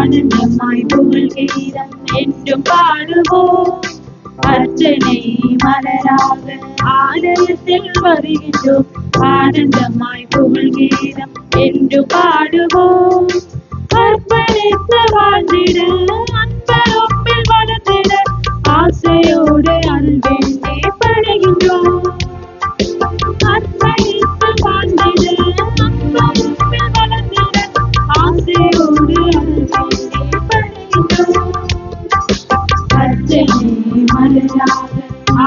ஆனந்தமாய் புகழ்கீதம் என்றும் பாடுவோம். அர்ச்சனை மலராக ஆலயத்தில் வருகின்றோம். ஆனந்தமாய் புகழ்கீதம் என்று பாடுவோம். அர்ப்பணித்து வாழ்ந்திட அன்பரொப்பில் வளர்ந்திட ஆசையோடு அன்பெண்ணே படுகின்றோம். அர்ப்பணித்து வாழ்ந்திட அன்பரொப்பில் வளர்ந்திட ஆசையோடு அன்பெண்ணே படுகின்றோம். அர்ச்சனை மலராக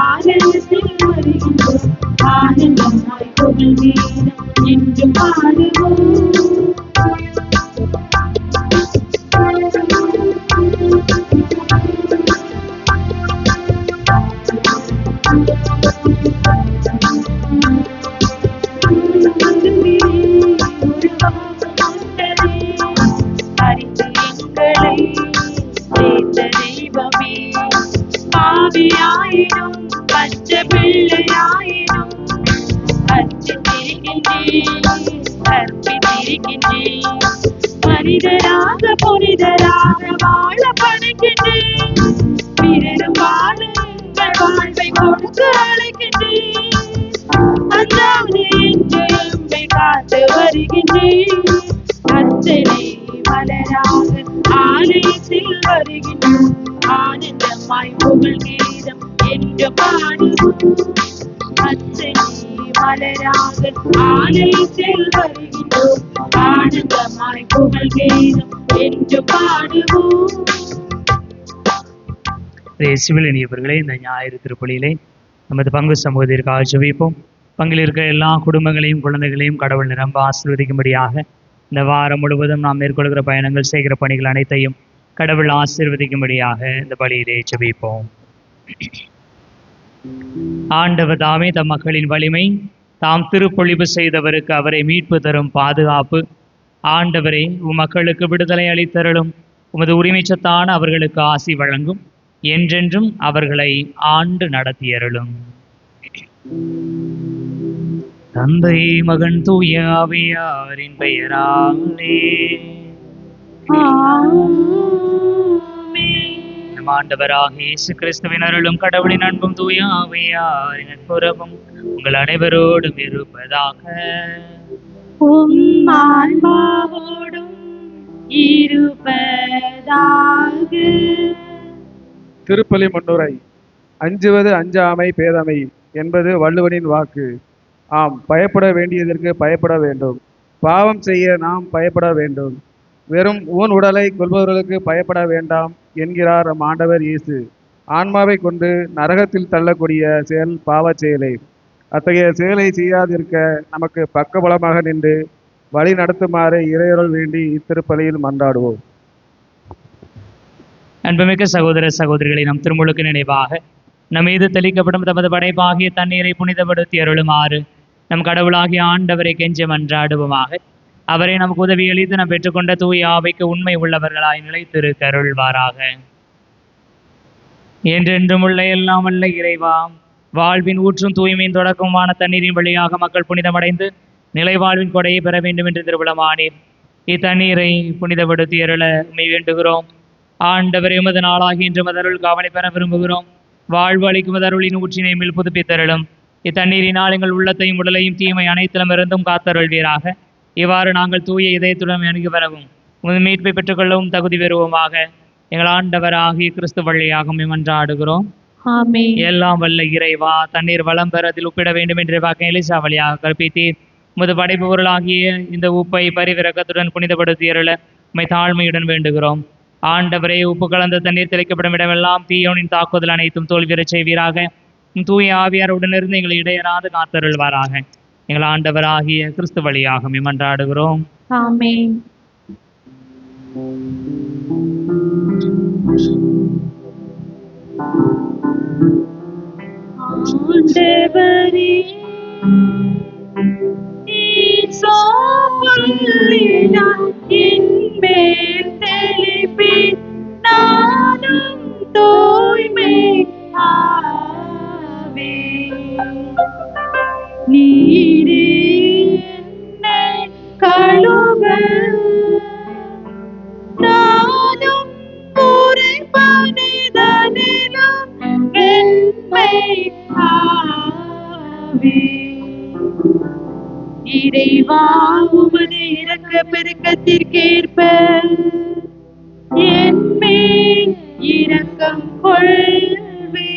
ஆலயத்தில் வருகின்றோம். ஆனந்தமாய் புகழ்கீதம் என்று பாடுவோம். பாவியாயினும் பச்சை பிள்ளையாயினும் அர்ப்பித்திருக்கின்றேன். மனிதராக புனிதராக வாழ படைக்கின்றேன். பிறரும் வாழ எங்கள் வாழ்வை கொடுத்து அழைக்கின்றேன். அஞ்சாதே என்று எம்மை காத்து வருகின்றேன். அர்ச்சனை மலராக ஆலயத்தில் வருகின்றோம். ஆனந்தமாய் புகழ்கீதம் என்று பாடுவோம். அர்ச்சனை மலராக ஆலயத்தில் வருகின்றோம். ஆனந்தமாய் புகழ்கீதம் என்று பாடுவோம். இனியவர்களே, இந்த ஞாயிறு திருப்பலியிலே நமது பங்கு சமூகத்திற்காக ஜெபிப்போம். பங்கில் இருக்கிற எல்லா குடும்பங்களையும் குழந்தைகளையும் கடவுள் நிரம்ப ஆசீர்வதிக்கும்படியாக இந்த வாரம் முழுவதும் நாம் மேற்கொள்கிற பயணங்கள் செய்கிற பணிகள் அனைத்தையும் கடவுள் ஆசீர்வதிக்கும்படியாக இந்த பலியிலே ஜெபிப்போம். ஆண்டவர் தாமே தம் மக்களின் வலிமை, தாம் திருப்பொழிவு செய்தவருக்கு அவரை மீட்பு தரும் பாதுகாப்பு. ஆண்டவரே, மக்களுக்கு விடுதலை அளித்தருளும். உமது உரிமை சத்தான அவர்களுக்கு ஆசி வழங்கும். என்றென்றும் அவர்களை ஆண்டு நடத்தியருளும். தந்தை மகன் தூய ஆவியாரின் பெயராலே நம் ஆண்டவராகிய இயேசு கிறிஸ்துவின் அருளும் கடவுளின் அன்பும் தூய ஆவியாரின் நட்புறவும் உங்கள் அனைவரோடும் இருப்பதாக. ஆன்மாவோடும் இருப்பதாக. திருப்பலி முன்னுரை. அஞ்சுவது அஞ்சாமை பேதமை என்பது வள்ளுவனின் வாக்கு. ஆம், பயப்பட வேண்டியதற்கு பயப்பட வேண்டும். பாவம் செய்ய நாம் பயப்பட வேண்டும். வெறும் ஊன் உடலை கொள்பவர்களுக்கு பயப்பட வேண்டாம் என்கிறார் நம் ஆண்டவர் இயேசு. ஆன்மாவை கொண்டு நரகத்தில் தள்ளக்கூடிய செயல் பாவச் செயலை. அத்தகைய செயலை செய்யாதிருக்க நமக்கு பக்கபலமாக நின்று வழி நடத்துமாறு இறையருள் வேண்டி இத்திருப்பலியில் மன்றாடுவோம். அன்புமிக்க சகோதர சகோதரிகளை, நம் திருமுழுக்கு நினைவாக நம் மீது தெளிக்கப்படும் தமது படைப்பாகிய தண்ணீரை புனிதப்படுத்தி அருளுமாறு நம் கடவுளாகிய ஆண்டவரை கெஞ்ச மன்றாடுவோமாக. அவரை நமக்கு உதவி அளித்து நாம் பெற்றுக்கொண்ட தூய ஆவிக்கு உண்மை உள்ளவர்களாய் நிலைத்திருக்க அருள்வாராக. என்றென்றும் உள்ள எல்லாம் வல்ல இறைவா, வாழ்வின் ஊற்றும் தூய்மையின் தொடக்கமான தண்ணீரின் வழியாக மக்கள் புனிதமடைந்து நிலைவாழ்வின் கொடையை பெற வேண்டும் என்று திருவிழமானீர். இத்தண்ணீரை புனிதப்படுத்தி அருள உம்மை வேண்டுகிறோம். ஆண்டவரை உமது நாளாகி இன்று மதருள் காவலை பெற விரும்புகிறோம். வாழ்வு அளிக்கும் மதருளின் ஊற்றினை மேல் புதுப்பித்தருளும். இத்தண்ணீரினால் எங்கள் உள்ளத்தையும் உடலையும் தீமை அனைத்திலும் இருந்தும் காத்தருள்வீராக. இவ்வாறு நாங்கள் தூய இதயத்துடன் அணுகி வரவும் உமது மீட்பை பெற்றுக்கொள்ளவும் தகுதி பெறுவோமாக. எங்கள் ஆண்டவராகிய கிறிஸ்து வழியாக மன்றாடுகிறோம். எல்லாம் வல்ல இறைவா, தண்ணீர் வளம் பெற அதில் உப்பிட வேண்டும் என்று வாக்க எலிசா வழியாக கற்பித்தீர். உமது படைப்பு பொருளாகிய இந்த உப்பை பரிவிறக்கத்துடன் புனிதப்படுத்தியருள உம்மை தாழ்மையுடன் வேண்டுகிறோம். ஆண்டவரே, உப்பு கலந்த தண்ணீர் தெளிக்கப்படும் இடமெல்லாம் தீயோனின் தாக்குதல் அனைத்தும் தோல்வியறச் செய்வீராக. தூய ஆவியார் உடனிருந்து எங்களை இடையராது காத்தருள்வாராக. எங்கள் ஆண்டவராகிய கிறிஸ்து வழியாக மன்றாடுகிறோம். ஆமென். ஆண்டவரே, என்மேல் தெளிப்பீர், நானும் தூய்மை ஆவேன். நீரே என்னை கழுவ, நான் பெருக்கத்திற்கேற்ப என் மேல் இரக்கம் கொள்வே.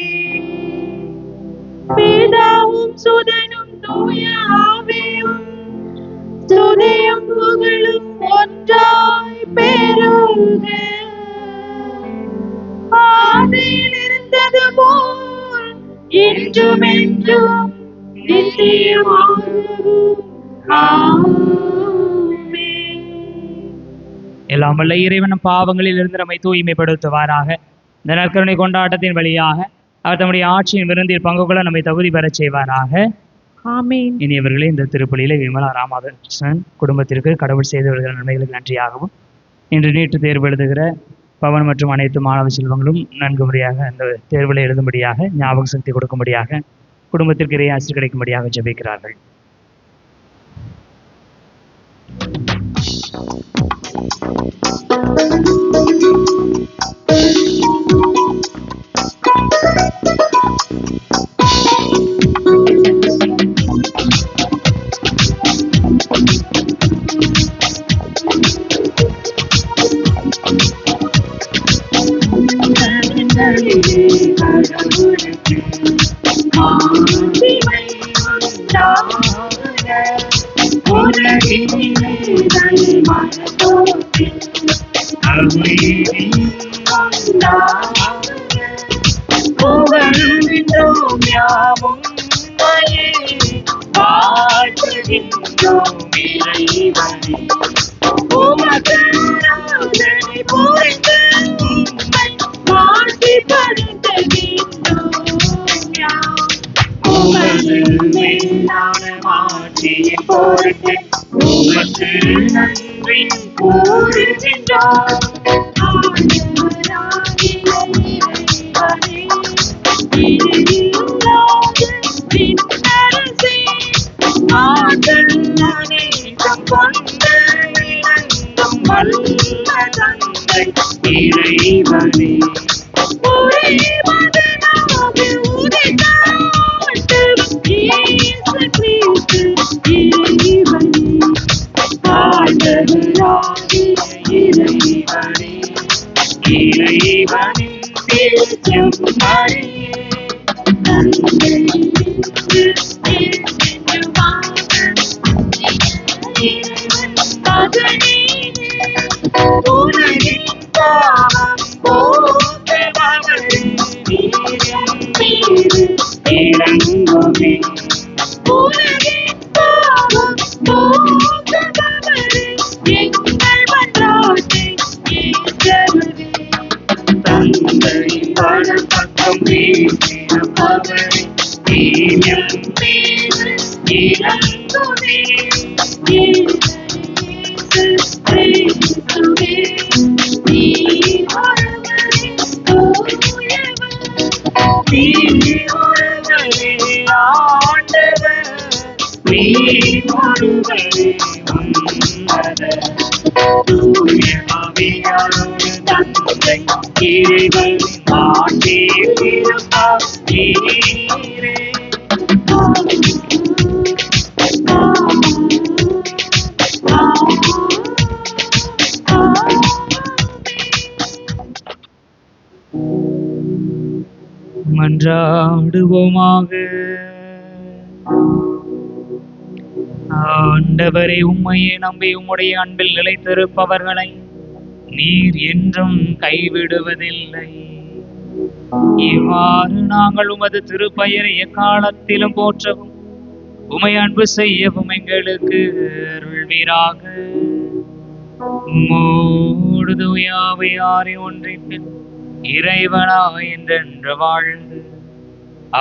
பிதாவும் சுதனும் தூய ஆவியும் துதியும் புகழும் ஒன்றாய் பெருக. ஆதியில் இருந்தது போல் இன்றும் என்றும் நித்தியமாகவும் ஆமென். எல்லாம் வல்ல இறைவன் பாவங்களில் இருந்து நம்மை தூய்மைப்படுத்துவாராக. இந்த நற்கருணை கொண்டாட்டத்தின் வழியாக அவர் தம்முடைய ஆட்சியின் விருந்தில் பங்கு கொள்ள நம்மை தகுதி பெறச் செய்வாராக. ஆமென். இனியவர்களே, இந்த திருப்பலியில விமலா ராமகிருஷ்ணன் குடும்பத்திற்கு கடவுள் செய்து வருகிற நன்மைகளுக்கு நன்றியாகவும், இன்று நீட்டு தேர்வு எழுதுகிற பவன் மற்றும் அனைத்து மாணவ செல்வங்களும் நன்கு முறையாக அந்த தேர்வில் எழுதும்படியாக, ஞாபக சக்தி கொடுக்கும்படியாக, குடும்பத்திற்கு இறை ஆசிரியர் கிடைக்கும்படியாக ஜெபிக்கிறார்கள். மன்றாடுவோமாக. ஆண்டவரே, உம்மையே நம்பி உம்முடைய அன்பில் நிலைத்திருப்பவர்களை நீர் என்றும் கைவிடுவதில்லை. இவ்வாறு நாங்கள் உமது திருப்பெயரை எக்காலத்திலும் போற்றவும் உமை அன்பு செய்யவும் எங்களுக்கு அருள்வீராக. உம்மோடு தூய ஆவியாரின் ஒன்றிப்பில் இறைவனாய் என்றென்று வாழ்ந்து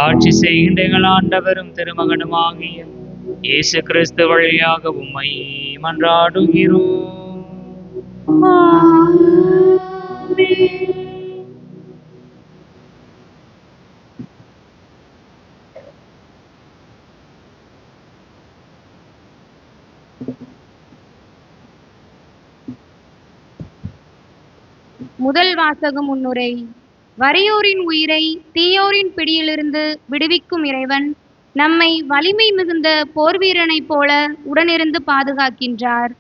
ஆட்சி செய்கின்ற எங்கள் ஆண்டவரும் திருமகனுமாகிய இயேசு கிறிஸ்து வழியாக உம்மை மன்றாடுகிறோம். முதல் வாசகம் முன்னுரை. வறியோரின் உயிரை தீயோரின் பிடியிலிருந்து விடுவிக்கும் இறைவன் நம்மை வலிமை மிகுந்த போர்வீரனைப் போல உடனிருந்து பாதுகாக்கின்றார்.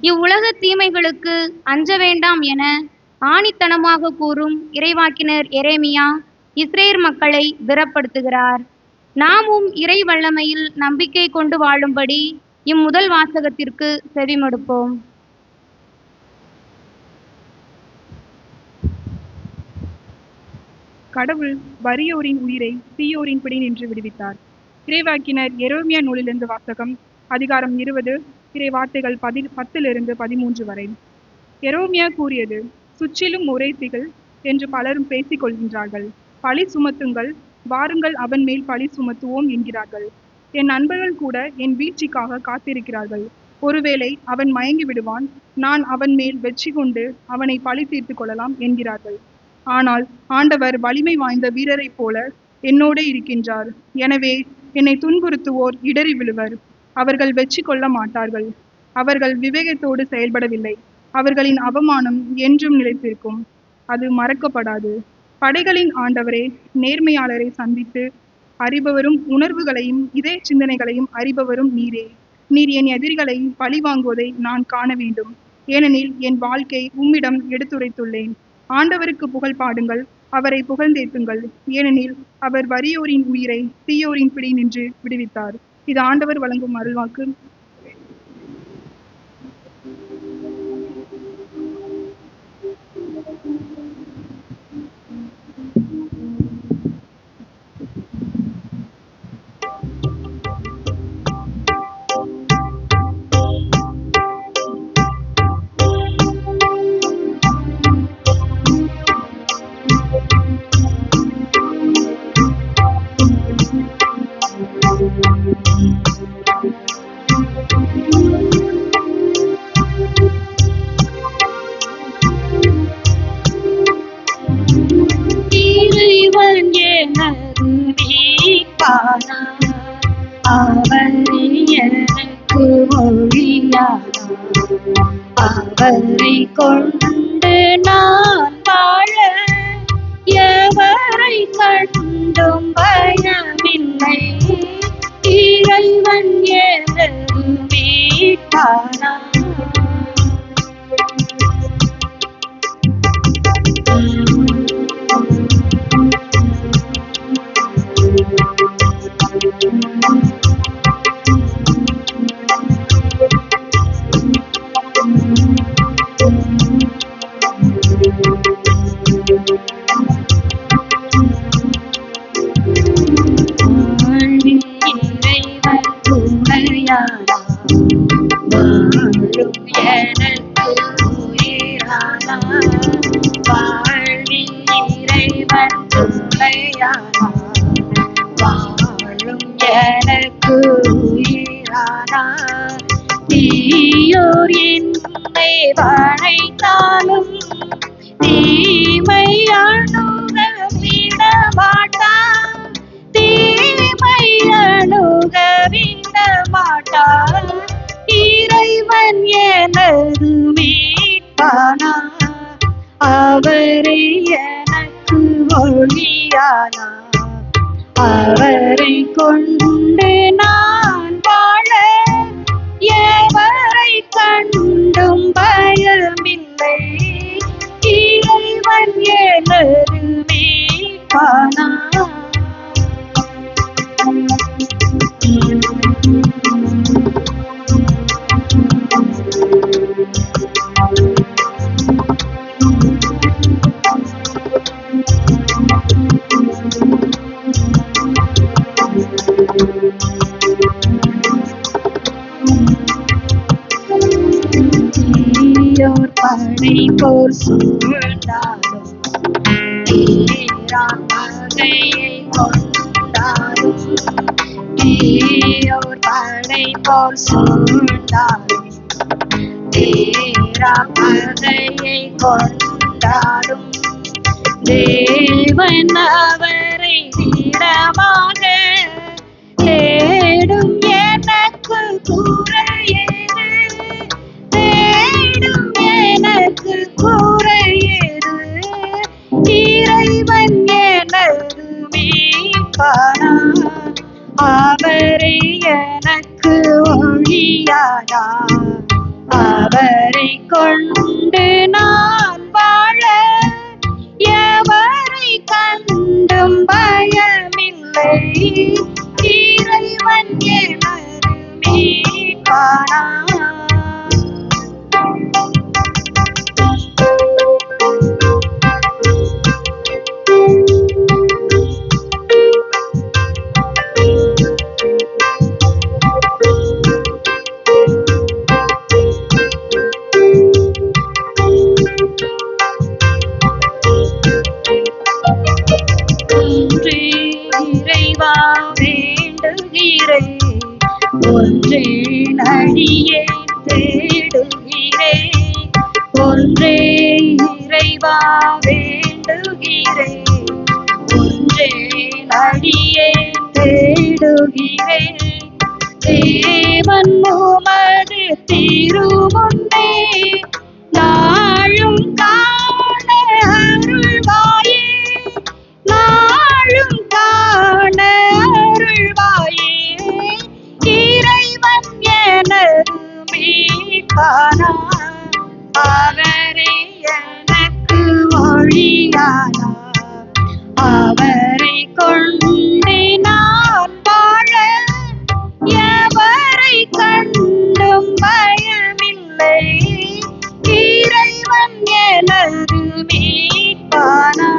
இவ்வுலக தீமைகளுக்கு அஞ்ச வேண்டாம் என ஆணித்தனமாக கூறும் இறைவாக்கினர் எரேமியா இஸ்ரேல் மக்களை திடப்படுத்துகிறார். நாமும் இறை வல்லமையில் நம்பிக்கை கொண்டு வாழும்படி இம்முதல் வாசகத்திற்கு செவிமடுப்போம். கடவுள் வறியோரின் உயிரை தீயோரின் பிடி நின்று விடுவித்தார். இறைவாக்கினர் எரேமியா நூலிலிருந்து வாசகம். அதிகாரம் 20, இறை வார்த்தைகள் 10-13 வரை. எரேமியா கூறியது: சுற்றிலும் ஒரே திகில் என்று பலரும் பேசிக் கொள்கின்றார்கள். பழி சுமத்துங்கள், வாருங்கள், அவன் மேல் பழி சுமத்துவோம் என்கிறார்கள். என் நண்பர்கள் கூட என் வீழ்ச்சிக்காக காத்திருக்கிறார்கள். ஒருவேளை அவன் மயங்கி விடுவான், நான் அவன் மேல் வெற்றி கொண்டு அவனை பழி தீர்த்து கொள்ளலாம் என்கிறார்கள். ஆனால் ஆண்டவர் வலிமை வாய்ந்த வீரரைப் போல என்னோடே இருக்கின்றார். எனவே என்னை துன்புறுத்துவோர் இடறி விழுவர். அவர்கள் வெற்றி கொள்ள மாட்டார்கள். அவர்கள் விவேகத்தோடு செயல்படவில்லை. அவர்களின் அவமானம் என்றும் நிலைத்திருக்கும். அது மறக்கப்படாது. படைகளின் ஆண்டவரே, நேர்மையாளரை சந்தித்து அறிபவரும் உணர்வுகளையும் இதே சிந்தனைகளையும் அறிபவரும் நீரே. நீர் என் எதிரிகளை பழி வாங்குவதை நான் காண வேண்டும். ஏனெனில் என் வாழ்க்கை உம்மிடம் எடுத்துரைத்துள்ளேன். ஆண்டவருக்கு புகழ் பாடுங்கள், அவரை புகழ்ந்தேத்துங்கள். ஏனெனில் அவர் வறியோரின் உயிரை தீயோரின் பிடி நின்று விடுவித்தார். இது ஆண்டவர் வழங்கும் அருள்வாக்கு. இறைவன் எனது மீட்பானார், அவர் எனக்கு ஒளியானார். அவரை கொண்டு நான் வாழ எவரை கண்டும் பயமில்லை. இறைவன் எனது மீட்பானார். இறைவன் துணையானார், வாழும் எனக்கு உயிரானார். வாழ்வில் இறைவன் துணையானார், வாழும் எனக்கு உயிரானார். தீயோர் என்னை வளைத்தாலும் தீமை அணுக விட மாட்டார். தீமை அணுக விட மாட்டார். இறைவன் எனது மீட்பானார், அவரே எனக்கு ஒளியானார். அவரை கொண்டு நான் வாழ எவரை கண்டும் பயமில்லை. இறைவன் எனது மீட்பானார். தீயோர் படை போர் சூழ்ந்தாலும் தீரான் பகையை கொண்டாலும். தீயோர் படை போர் சூழ்ந்தாலும் தீரான் பகையை கொண்டாலும். தேவன் அவரை திடமாக தேடும் எனக்கு குறையேது. தேடும் எனக்கு குறையேது. இறைவன் எனது மீட்பானார், அவரே எனக்கு ஒளியானார். அவரை கொண்டு நான் வாழ எவரை கண்டும் பயமில்லை. இறைவன் எனது மீட்பானார். இறைவா வேண்டுகிறேன், ஒன்றே அடியே தேடுகிறேன். ஒன்றே இறைவா வேண்டுகிறேன், ஒன்றே அடியே தேடுகிறேன். தேவன் உமது திருமுன்னே நாளும் காண அருள்வாயே. நாளும் காண அருள்வாயே. இறைவன் எனது மீட்பானார். அவரே எனக்கு ஒளியானார். அவரை கொண்டு நான் வாழ எவரை கண்டும் பயமில்லை. இறைவன் எனது மீட்பானார்.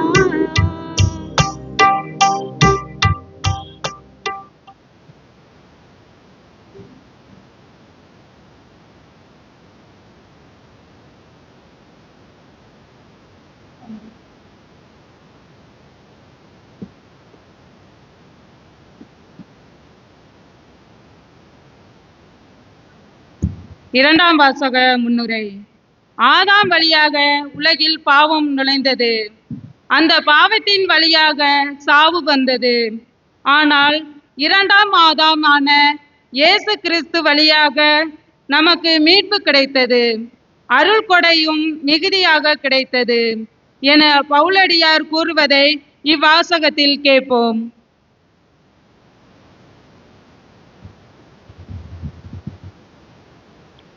இரண்டாம் வாசக முன்னுரை. ஆதாம் வழியாக உலகில் பாவம் நுழைந்தது. அந்த பாவத்தின் வழியாக சாவு வந்தது. ஆனால் இரண்டாம் ஆதாமான இயேசு கிறிஸ்து வழியாக நமக்கு மீட்பு கிடைத்தது. அருள் கொடையும் மிகுதியாக கிடைத்தது என பவுலடியார் கூறுவதை இவ்வாசகத்தில் கேட்போம்.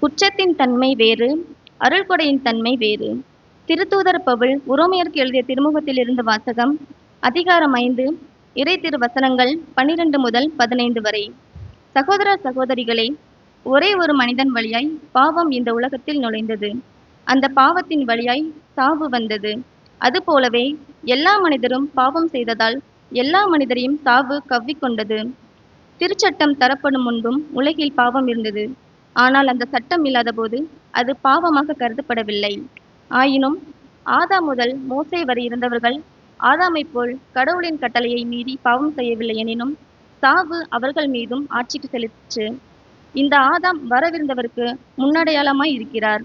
குற்றத்தின் தன்மை வேறு, அருள்கொடையின் தன்மை வேறு. திருத்தூதர் பவுல் உரோமையருக்கு எழுதிய திருமுகத்திலிருந்து வாசகம். அதிகாரம் 5, இறை திருவசனங்கள் 12 முதல் 15 வரை. சகோதர சகோதரிகளே, ஒரே ஒரு மனிதன் வழியாய் பாவம் இந்த உலகத்தில் நுழைந்தது. அந்த பாவத்தின் வழியாய் சாவு வந்தது. அதுபோலவே எல்லா மனிதரும் பாவம் செய்ததால் எல்லா மனிதரையும் சாவு கவ்விக்கொண்டது. திருச்சட்டம் தரப்படும் முன்பும் உலகில் பாவம் இருந்தது. ஆனால் அந்த சட்டம் இல்லாத போது அது பாவமாக கருதப்படவில்லை. ஆயினும் ஆதாம் முதல் மோசே வரை இருந்தவர்கள் ஆதாமைப் போல் கடவுளின் கட்டளையை மீறி பாவம் செய்யவில்லை எனினும் சாவு அவர்கள் மீதும் ஆட்சிக்கு செலுத்திற்று. இந்த ஆதாம் வரவிருந்தவருக்கு முன்னடையாளமாய் இருக்கிறார்.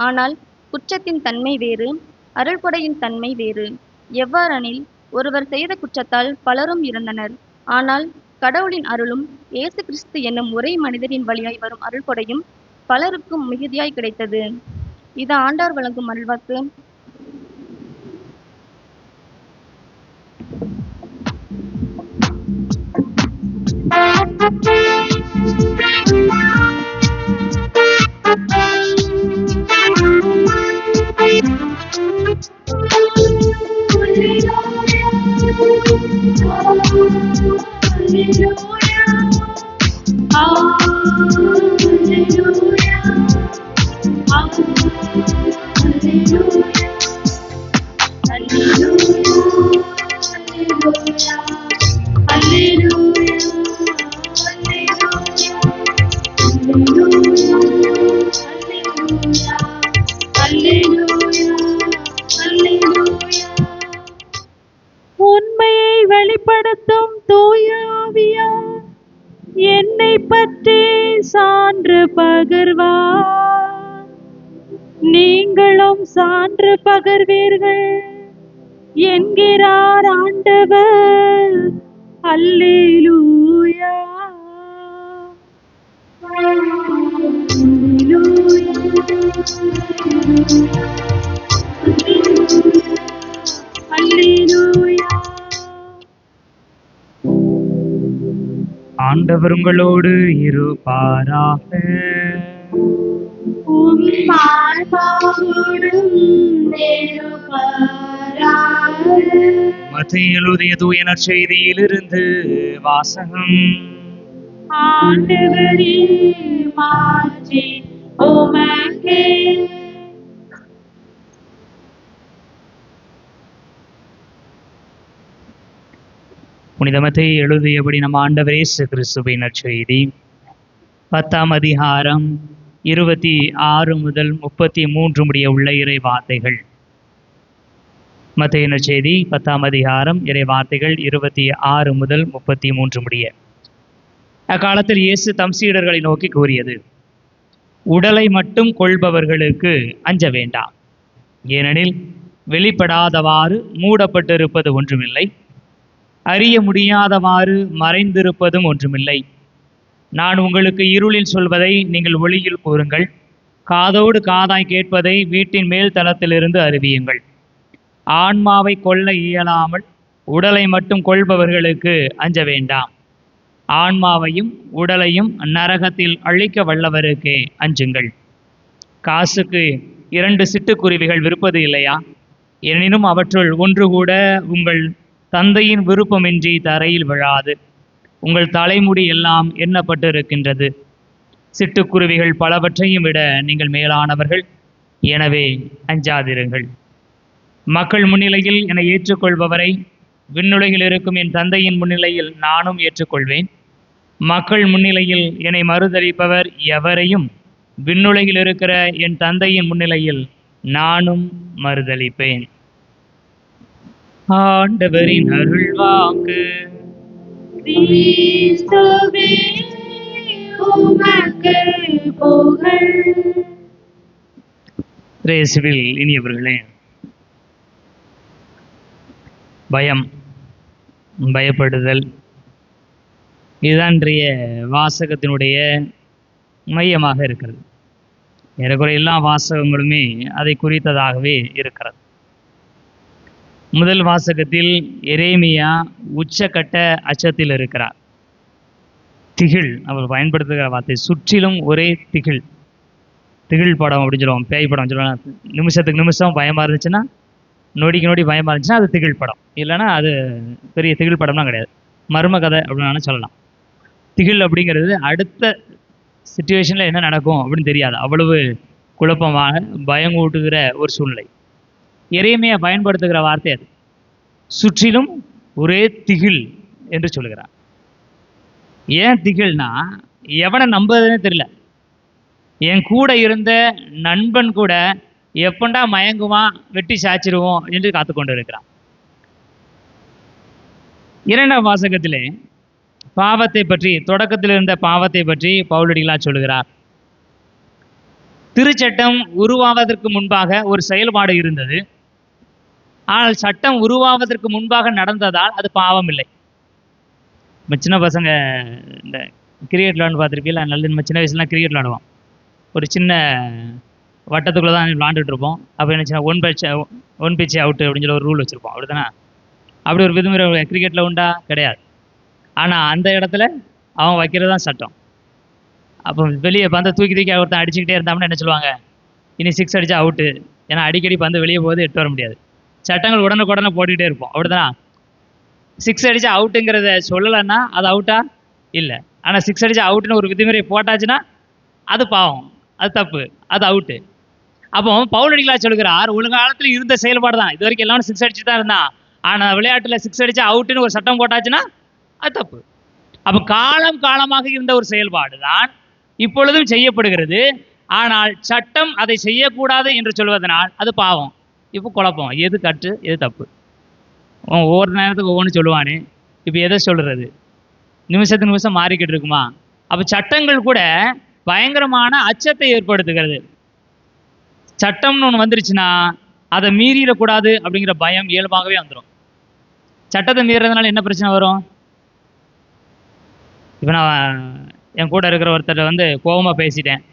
ஆனால் குற்றத்தின் தன்மை வேறு, அருள்கொடையின் தன்மை வேறு. எவ்வாறெனில், ஒருவர் செய்த குற்றத்தால் பலரும் இறந்தனர். ஆனால் கடவுளின் அருளும் இயேசு கிறிஸ்து என்னும் ஒரே மனிதரின் வழியாய் வரும் அருள்கொடையும் பலருக்கும் மிகுதியாய் கிடைத்தது. இது ஆண்டார் வழங்கும் அருள்வாக்கு. உண்மையை வெளிப்படுத்தும் தூய ஆவியார் என்னை பற்றி சான்று பகர்வார். நீங்களும் சான்று பகர்வீர்கள் என்கிறார் ஆண்டவர். அல்லேலூயா. அல்லேலூயா. ஆண்டவர் உங்களோடு இருப்பாராக. மத்திய எழுதிய தூய நற்செய்தியிலிருந்து வாசகம். ஆண்டவரே மாற்றி உமக்கே. புனித மத்தேயு எழுதியபடி நம் ஆண்டவர் இயேசு கிறிஸ்துவின் நற்செய்தி 10ஆம் அதிகாரம் 26 முதல் 33 முடிய உள்ள இறை வார்த்தைகள். மத்தேயு நற்செய்தி 10ஆம் அதிகாரம் இறை வார்த்தைகள் 26 முதல் 33 முடிய. அக்காலத்தில் இயேசு தம் சீடர்களை நோக்கி கூறியது: உடலை மட்டும் கொள்பவர்களுக்கு அஞ்ச வேண்டாம். ஏனெனில் வெளிப்படாதவாறு மூடப்பட்டிருப்பது ஒன்றுமில்லை, அறிய முடியாதவாறு மறைந்திருப்பதும் ஒன்றுமில்லை. நான் உங்களுக்கு இருளில் சொல்வதை நீங்கள் ஒளியில் கூறுங்கள், காதோடு காதாய் கேட்பதை வீட்டின் மேல் தளத்திலிருந்து அறிவியுங்கள். ஆன்மாவை கொல்ல இயலாமல் உடலை மட்டும் கொள்பவர்களுக்கு அஞ்ச வேண்டாம். ஆன்மாவையும் உடலையும் நரகத்தில் அழிக்க வல்லவருக்கே அஞ்சுங்கள். காசுக்கு 2 சிட்டுக்குருவிகள் விற்பது இல்லையா? எனினும் அவற்றுள் ஒன்று கூட உங்கள் தந்தையின் விருப்பமின்றி தரையில் விழாது. உங்கள் தலைமுடி எல்லாம் எண்ணப்பட்டிருக்கின்றது. சிட்டுக்குருவிகள் பலவற்றையும் விட நீங்கள் மேலானவர்கள். எனவே அஞ்சாதிருங்கள். மக்கள் முன்னிலையில் என்னை ஏற்றுக்கொள்பவரை விண்ணுலகில் இருக்கும் என் தந்தையின் முன்னிலையில் நானும் ஏற்றுக்கொள்வேன். மக்கள் முன்னிலையில் என்னை மறுதலிப்பவர் எவரையும் விண்ணுலகில் இருக்கிற என் தந்தையின் முன்னிலையில் நானும் மறுதலிப்பேன். ஆண்டவரின் அருள்வாக்கு. கிறிஸ்துவே உமக்கு புகழ். இயேசுவில் இனியவர்களே, பயம், பயப்படுதல், இதுதான் இன்றைய வாசகத்தினுடைய மையமாக இருக்கிறது. ஏறக்குறைய எல்லா வாசகங்களுமே அதை குறித்ததாகவே இருக்கிறது. முதல் வாசகத்தில் எரேமியா உச்சக்கட்ட அச்சத்தில் இருக்கிறார். திகில், அவர் பயன்படுத்துகிற வார்த்தை சுற்றிலும் ஒரே திகில். திகில் படம் அப்படின்னு சொல்லுவோம், பேய் படம் சொல்லுவாங்க. நிமிஷத்துக்கு நிமிஷம் பயமாக இருந்துச்சுன்னா, நொடிக்கு நொடி பயமாக இருந்துச்சுன்னா அது திகில் படம். இல்லைன்னா அது பெரிய திகில் படம்லாம் கிடையாது, மர்ம கதை அப்படின்னு சொல்லலாம். திகில் அப்படிங்கிறது அடுத்த சிச்சுவேஷனில் என்ன நடக்கும் அப்படின்னு தெரியாது, அவ்வளவு குழப்பமாக பயங்கூட்டுகிற ஒரு சூழ்நிலை. எரேமியா பயன்படுத்துகிற வார்த்தை அது. சுற்றிலும் ஒரே திகில் என்று சொல்லுகிறார். ஏன் திகில்னா, எவனை நம்புறதுன்னு தெரியல. என் கூட இருந்த நண்பன் கூட எப்பண்டா மயங்குவான், வெட்டி சாச்சிருவோம் என்று காத்து கொண்டு இருக்கிறான். 2ஆம் வாசகத்திலே பாவத்தை பற்றி, தொடக்கத்தில் இருந்த பாவத்தை பற்றி பவுலடிகளார் சொல்லுகிறார். திருச்சட்டம் உருவாவதற்கு முன்பாக ஒரு செயல்பாடு இருந்தது. ஆனால் சட்டம் உருவாவதற்கு முன்பாக நடந்ததால் அது பாவம் இல்லை. சின்ன பசங்க இந்த கிரிக்கெட் விளாண்டு பார்த்துருப்பீங்களா? நல்ல சின்ன வயசுலாம் கிரிக்கெட் விளாடுவோம். ஒரு சின்ன வட்டத்துக்குள்ளே தான் விளாண்டுட்டு இருப்போம். அப்போ என்ன சின்ன ஒன் பிச் அவுட்டு அப்படின்னு சொல்லி ஒரு ரூல் வச்சுருப்போம், அப்படி தானே? அப்படி ஒரு விதிமுறை கிரிக்கெட்டில் உண்டா? கிடையாது. ஆனால் அந்த இடத்துல அவன் வைக்கிறது தான் சட்டம். அப்போ வெளியே பந்தை தூக்கி ஒருத்தன் அடிச்சுக்கிட்டே இருந்தாங்கன்னா என்ன சொல்லுவாங்க? இனி 6 அடித்தா அவுட்டு. ஏன்னா அடிக்கடி பந்து வெளியே போகுது, எட்டு வர முடியாது. சட்டங்கள் உடனுக்குடனே போட்டுக்கிட்டே இருப்போம், அப்படிதானா? 6 அடித்தா அவுட்டுங்கிறத சொல்லலைன்னா அது அவுட்டா? இல்லை. ஆனால் 6 அடித்தா அவுட்டுன்னு ஒரு விதிமுறை போட்டாச்சுன்னா அது பாவம், அது தப்பு, அது அவுட்டு. அப்போ பவுலடிகளார் சொல்கிறார், ஒழுங்காலத்தில் இருந்த செயல்பாடு தான். இது வரைக்கும் எல்லாரும் 6 அடிச்சு தான் இருந்தான். ஆனால் விளையாட்டில் 6 அடித்தா அவுட்டுன்னு ஒரு சட்டம் போட்டாச்சுன்னா அது தப்பு. அப்போ காலமாக இருந்த ஒரு செயல்பாடு தான் இப்பொழுதும் செய்யப்படுகிறது. ஆனால் சட்டம் அதை செய்யக்கூடாது என்று சொல்வதனால் அது பாவம். இப்போ குழப்பம், எது கட்டு எது தப்பு? ஒவ்வொரு நேரத்துக்கு ஒவ்வொன்று சொல்லுவானே, இப்போ எதை சொல்கிறது? நிமிஷத்துக்கு நிமிஷம் மாறிக்கிட்டு இருக்குமா? அப்போ சட்டங்கள் கூட பயங்கரமான அச்சத்தை ஏற்படுத்துகிறது. சட்டம்னு ஒன்று வந்துருச்சுன்னா அதை மீறிடக்கூடாது அப்படிங்கிற பயம் இயல்பாகவே வந்துடும். சட்டத்தை மீறதுனால என்ன பிரச்சனை வரும்? இப்போ நான் என் கூட இருக்கிற ஒருத்தர் கோபமாக பேசிட்டேன்,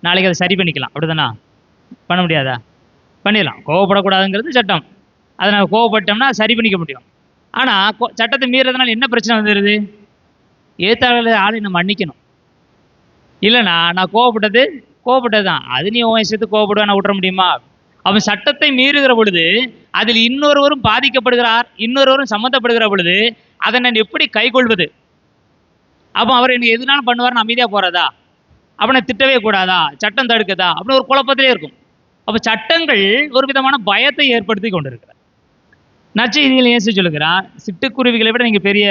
நாளைக்கு அதை சரி பண்ணிக்கலாம், அப்படிதானா? பண்ண முடியாதா? பண்ணிடலாம். கோவப்படக்கூடாதுங்கிறது சட்டம். அதை நான் கோவப்பட்டோம்னா சரி பண்ணிக்க முடியும். ஆனால் சட்டத்தை மீறதுனால என்ன பிரச்சனை வந்துடுது? ஏத்தாளர் ஆளை நம்ம மன்னிக்கணும். இல்லைனா நான் கோபப்பட்டது தான். அது நீ உன் இஷ்டத்துக்கு கோபப்படுவா, நான் விட்டுற முடியுமா? அவன் சட்டத்தை மீறுகிற பொழுது அதில் இன்னொருவரும் பாதிக்கப்படுகிறார், இன்னொருவரும் சம்மந்தப்படுகிற பொழுது அதை நான் எப்படி கைக்கொள்வது? அப்போ அவர் எனக்கு எதுனாலும் பண்ணுவார், அமைதியாக போகிறதா? அவனை திட்டவே கூடாதா? சட்டம் தடுக்குதா? அப்படின்னு ஒரு குழப்பத்திலே இருக்கும். அப்போ சட்டங்கள் ஒரு விதமான பயத்தை ஏற்படுத்தி கொண்டிருக்கிறார். நற்செய்தியில் இயேசு சொல்லுகிறார், சிட்டுக்குருவிகளை விட நீங்கள் பெரிய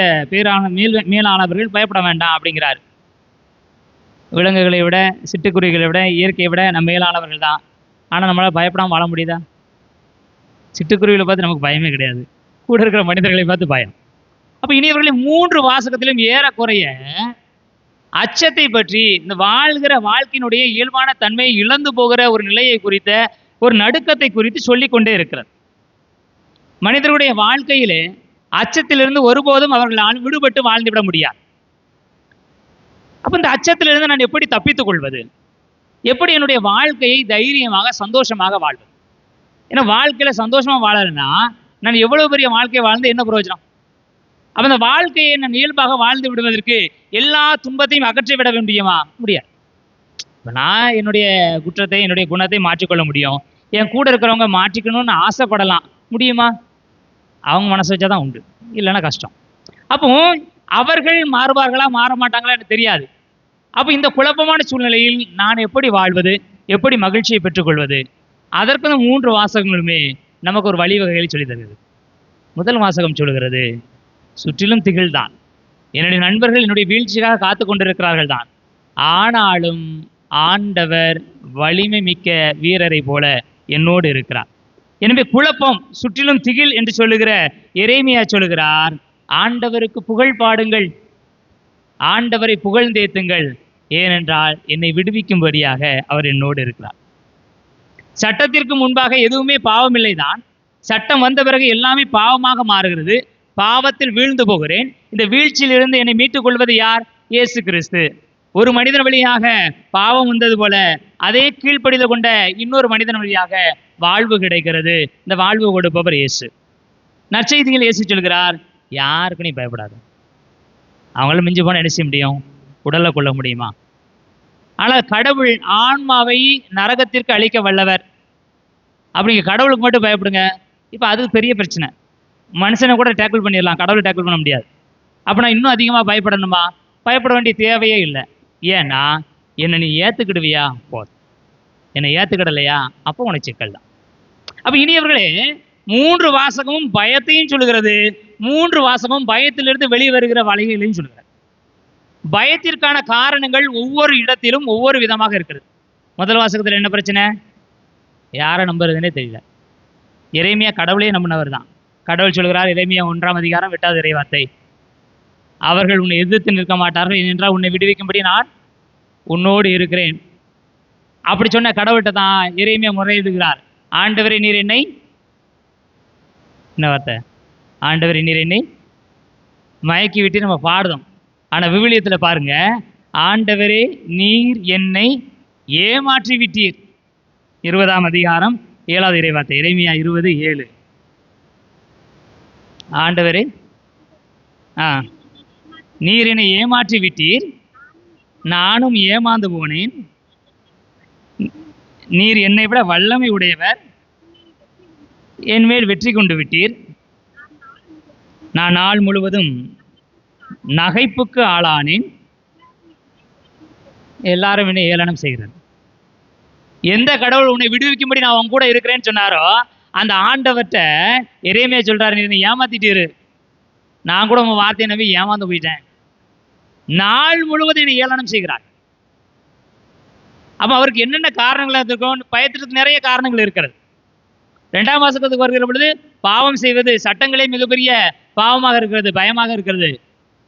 மேலானவர்கள் பயப்பட வேண்டாம் அப்படிங்கிறார். விலங்குகளை விட, சிட்டுக்குருவிகளை விட, இயற்கையை விட நம்ம மேலானவர்கள் தான். ஆனால் நம்மளால் பயப்படாமல் வாழ முடியுதா? சிட்டுக்குருவிகளை பார்த்து நமக்கு பயமே கிடையாது, கூட இருக்கிற மனிதர்களை பார்த்து பயம். அப்போ இனியவர்களை 3 வாசகத்திலும் ஏறக்குறைய அச்சத்தை பற்றி, இந்த வாழ்கிற வாழ்க்கையினுடைய இயல்பான தன்மையை இழந்து போகிற ஒரு நிலையை குறித்த ஒரு நடுக்கத்தை குறித்து சொல்லிக்கொண்டே இருக்கிறார். மனிதர்களுடைய வாழ்க்கையிலே அச்சத்திலிருந்து ஒருபோதும் அவர்களால் விடுபட்டு வாழ்ந்துவிட முடியாது. அப்போ இந்த அச்சத்திலிருந்து நான் எப்படி தப்பித்துக் கொள்வது? எப்படி என்னுடைய வாழ்க்கையை தைரியமாக சந்தோஷமாக வாழ்வது? ஏன்னா வாழ்க்கையில சந்தோஷமா வாழலைன்னா நான் எவ்வளவு பெரிய வாழ்க்கையை வாழ்ந்து என்ன பிரயோஜனம்? அப்போ அந்த வாழ்க்கையை நான் இயல்பாக வாழ்ந்து விடுவதற்கு எல்லா துன்பத்தையும் அகற்றி விட முடியுமா? முடியாது. இப்போ நான் என்னுடைய குற்றத்தை, என்னுடைய குணத்தை மாற்றிக்கொள்ள முடியும். என் கூட இருக்கிறவங்க மாற்றிக்கணும்னு ஆசைப்படலாம், முடியுமா? அவங்க மனசு வச்சாதான் உண்டு, இல்லைன்னா கஷ்டம். அப்போ அவர்கள் மாறுவார்களா மாற மாட்டாங்களா எனக்கு தெரியாது. அப்போ இந்த குழப்பமான சூழ்நிலையில் நான் எப்படி வாழ்வது, எப்படி மகிழ்ச்சியை பெற்றுக்கொள்வது? அதற்கு இந்த 3 வாசகங்களுமே நமக்கு ஒரு வழிவகைகளை சொல்லி தருகிறது. முதல் வாசகம் சொல்லுகிறது, சுற்றிலும் திகில்தான், என்னுடைய நண்பர்கள் என்னுடைய வீழ்ச்சிக்காக காத்து கொண்டிருக்கிறார்கள் தான், ஆனாலும் ஆண்டவர் வலிமை மிக்க வீரரை போல என்னோடு இருக்கிறார். எனவே குழப்பம், சுற்றிலும் திகில் என்று சொல்லுகிற எரேமியா சொல்லுகிறார், ஆண்டவருக்கு புகழ் பாடுங்கள், ஆண்டவரை புகழ்ந்தேத்துங்கள், ஏனென்றால் என்னை விடுவிக்கும்படியாக அவர் என்னோடு இருக்கிறார். சட்டத்திற்கு முன்பாக எதுவுமே பாவமில்லை தான், சட்டம் வந்த பிறகு எல்லாமே பாவமாக மாறுகிறது, பாவத்தில் வீழ்ந்து போகிறேன். இந்த வீழ்ச்சியிலிருந்து என்னை மீட்டுக் கொள்வது யார்? இயேசு கிறிஸ்து. ஒரு மனிதன் வழியாக பாவம் வந்தது போல அதே கீழ்ப்படிதல் கொண்ட இன்னொரு மனிதன் வழியாக வாழ்வு கிடைக்கிறது. இந்த வாழ்வு கொடுப்பவர் இயேசு. நற்செய்தியில் இயேசு சொல்கிறார், யாருக்கு நீ பயப்படாது. அவங்களும் மிஞ்சி போன என்ன செய்ய முடியும்? உடலை கொள்ள முடியுமா? ஆனால் கடவுள் ஆன்மாவை நரகத்திற்கு அழிக்க வல்லவர். அப்படிங்க கடவுளுக்கு மட்டும் பயப்படுங்க. இப்போ அது பெரிய பிரச்சனை. மனுஷனை கூட டேக்கிள் பண்ணிடலாம், கடவுளை டேக்கிள் பண்ண முடியாது. அப்போ நான் இன்னும் அதிகமாக பயப்படணுமா? பயப்பட வேண்டிய தேவையே இல்லை. ஏன்னா என்னை நீ ஏற்றுக்கிடுவியா? போதும். என்னை ஏற்றுக்கிடலையா? அப்போ உனக்கு சிக்கல் தான். அப்போ இனியவர்களே, 3 வாசகமும் பயத்தையும் சொல்லுகிறது, 3 வாசகமும் பயத்திலிருந்து வெளியே வருகிற வழிகளையும் சொல்லுகிறது. பயத்திற்கான காரணங்கள் ஒவ்வொரு இடத்திலும் ஒவ்வொரு விதமாக இருக்கிறது. முதல் வாசகத்தில் என்ன பிரச்சனை? யாரை நம்புறதுன்னே தெரியல. எரேமியா கடவுளே நம்பினவர் தான். கடவுள் சொல்கிறார், எரேமியா 1ஆம் அதிகாரம் 8வது இறைவார்த்தை, அவர்கள் உன்னை எதிர்த்து நிற்க மாட்டார்கள், ஏனென்றால் உன்னை விடுவிக்கும்படி நான் உன்னோடு இருக்கிறேன். அப்படி சொன்ன கடவுள்கிட்ட தான் எரேமியா முறையிடுகிறார், ஆண்டவரே நீர் என்னை, என்ன வார்த்தை? ஆண்டவரே நீர் என்னை மயக்கி விட்டு நம்ம பாடுதோம். ஆனால் விவிலியத்தில் பாருங்க, ஆண்டவரே நீர் என்னை ஏமாற்றி விட்டீர். 20ஆம் அதிகாரம் 7வது இறைவார்த்தை, எரேமியா 20:7. ஆண்டவரே நீர் என்னை ஏமாற்றி விட்டீர், நானும் ஏமாந்து போனேன். நீர் என்னை விட வல்லமை உடையவர், என் மேல் வெற்றி கொண்டு விட்டீர். நான் நாள் முழுவதும் நகைப்புக்கு ஆளானேன். எல்லாரும் என்னை ஏளனம் செய்கிறது. எந்த கடவுள் உன்னை விடுவிக்கும்படி நான் உன் கூட இருக்கிறேன்னு சொன்னாரோ அந்த ஆண்டவர்கிட்ட எரேமியா சொல்றாரு, நீ என்னை ஏமாத்திட்டு, நான் கூட உங்க வார்த்தையை நம்பி ஏமாந்து போயிட்டேன். நாள் முழுவதும் என்னை ஏளனம் செய்கிறார். அப்போ அவருக்கு என்னென்ன காரணங்கள் இருக்கும்? பயத்திற்கு நிறைய காரணங்கள் இருக்கிறது. 2ஆம் வாசகத்துக்கு வருகிற பொழுது பாவம் செய்வது சட்டங்களே மிகப்பெரிய பாவமாக இருக்கிறது, பயமாக இருக்கிறது.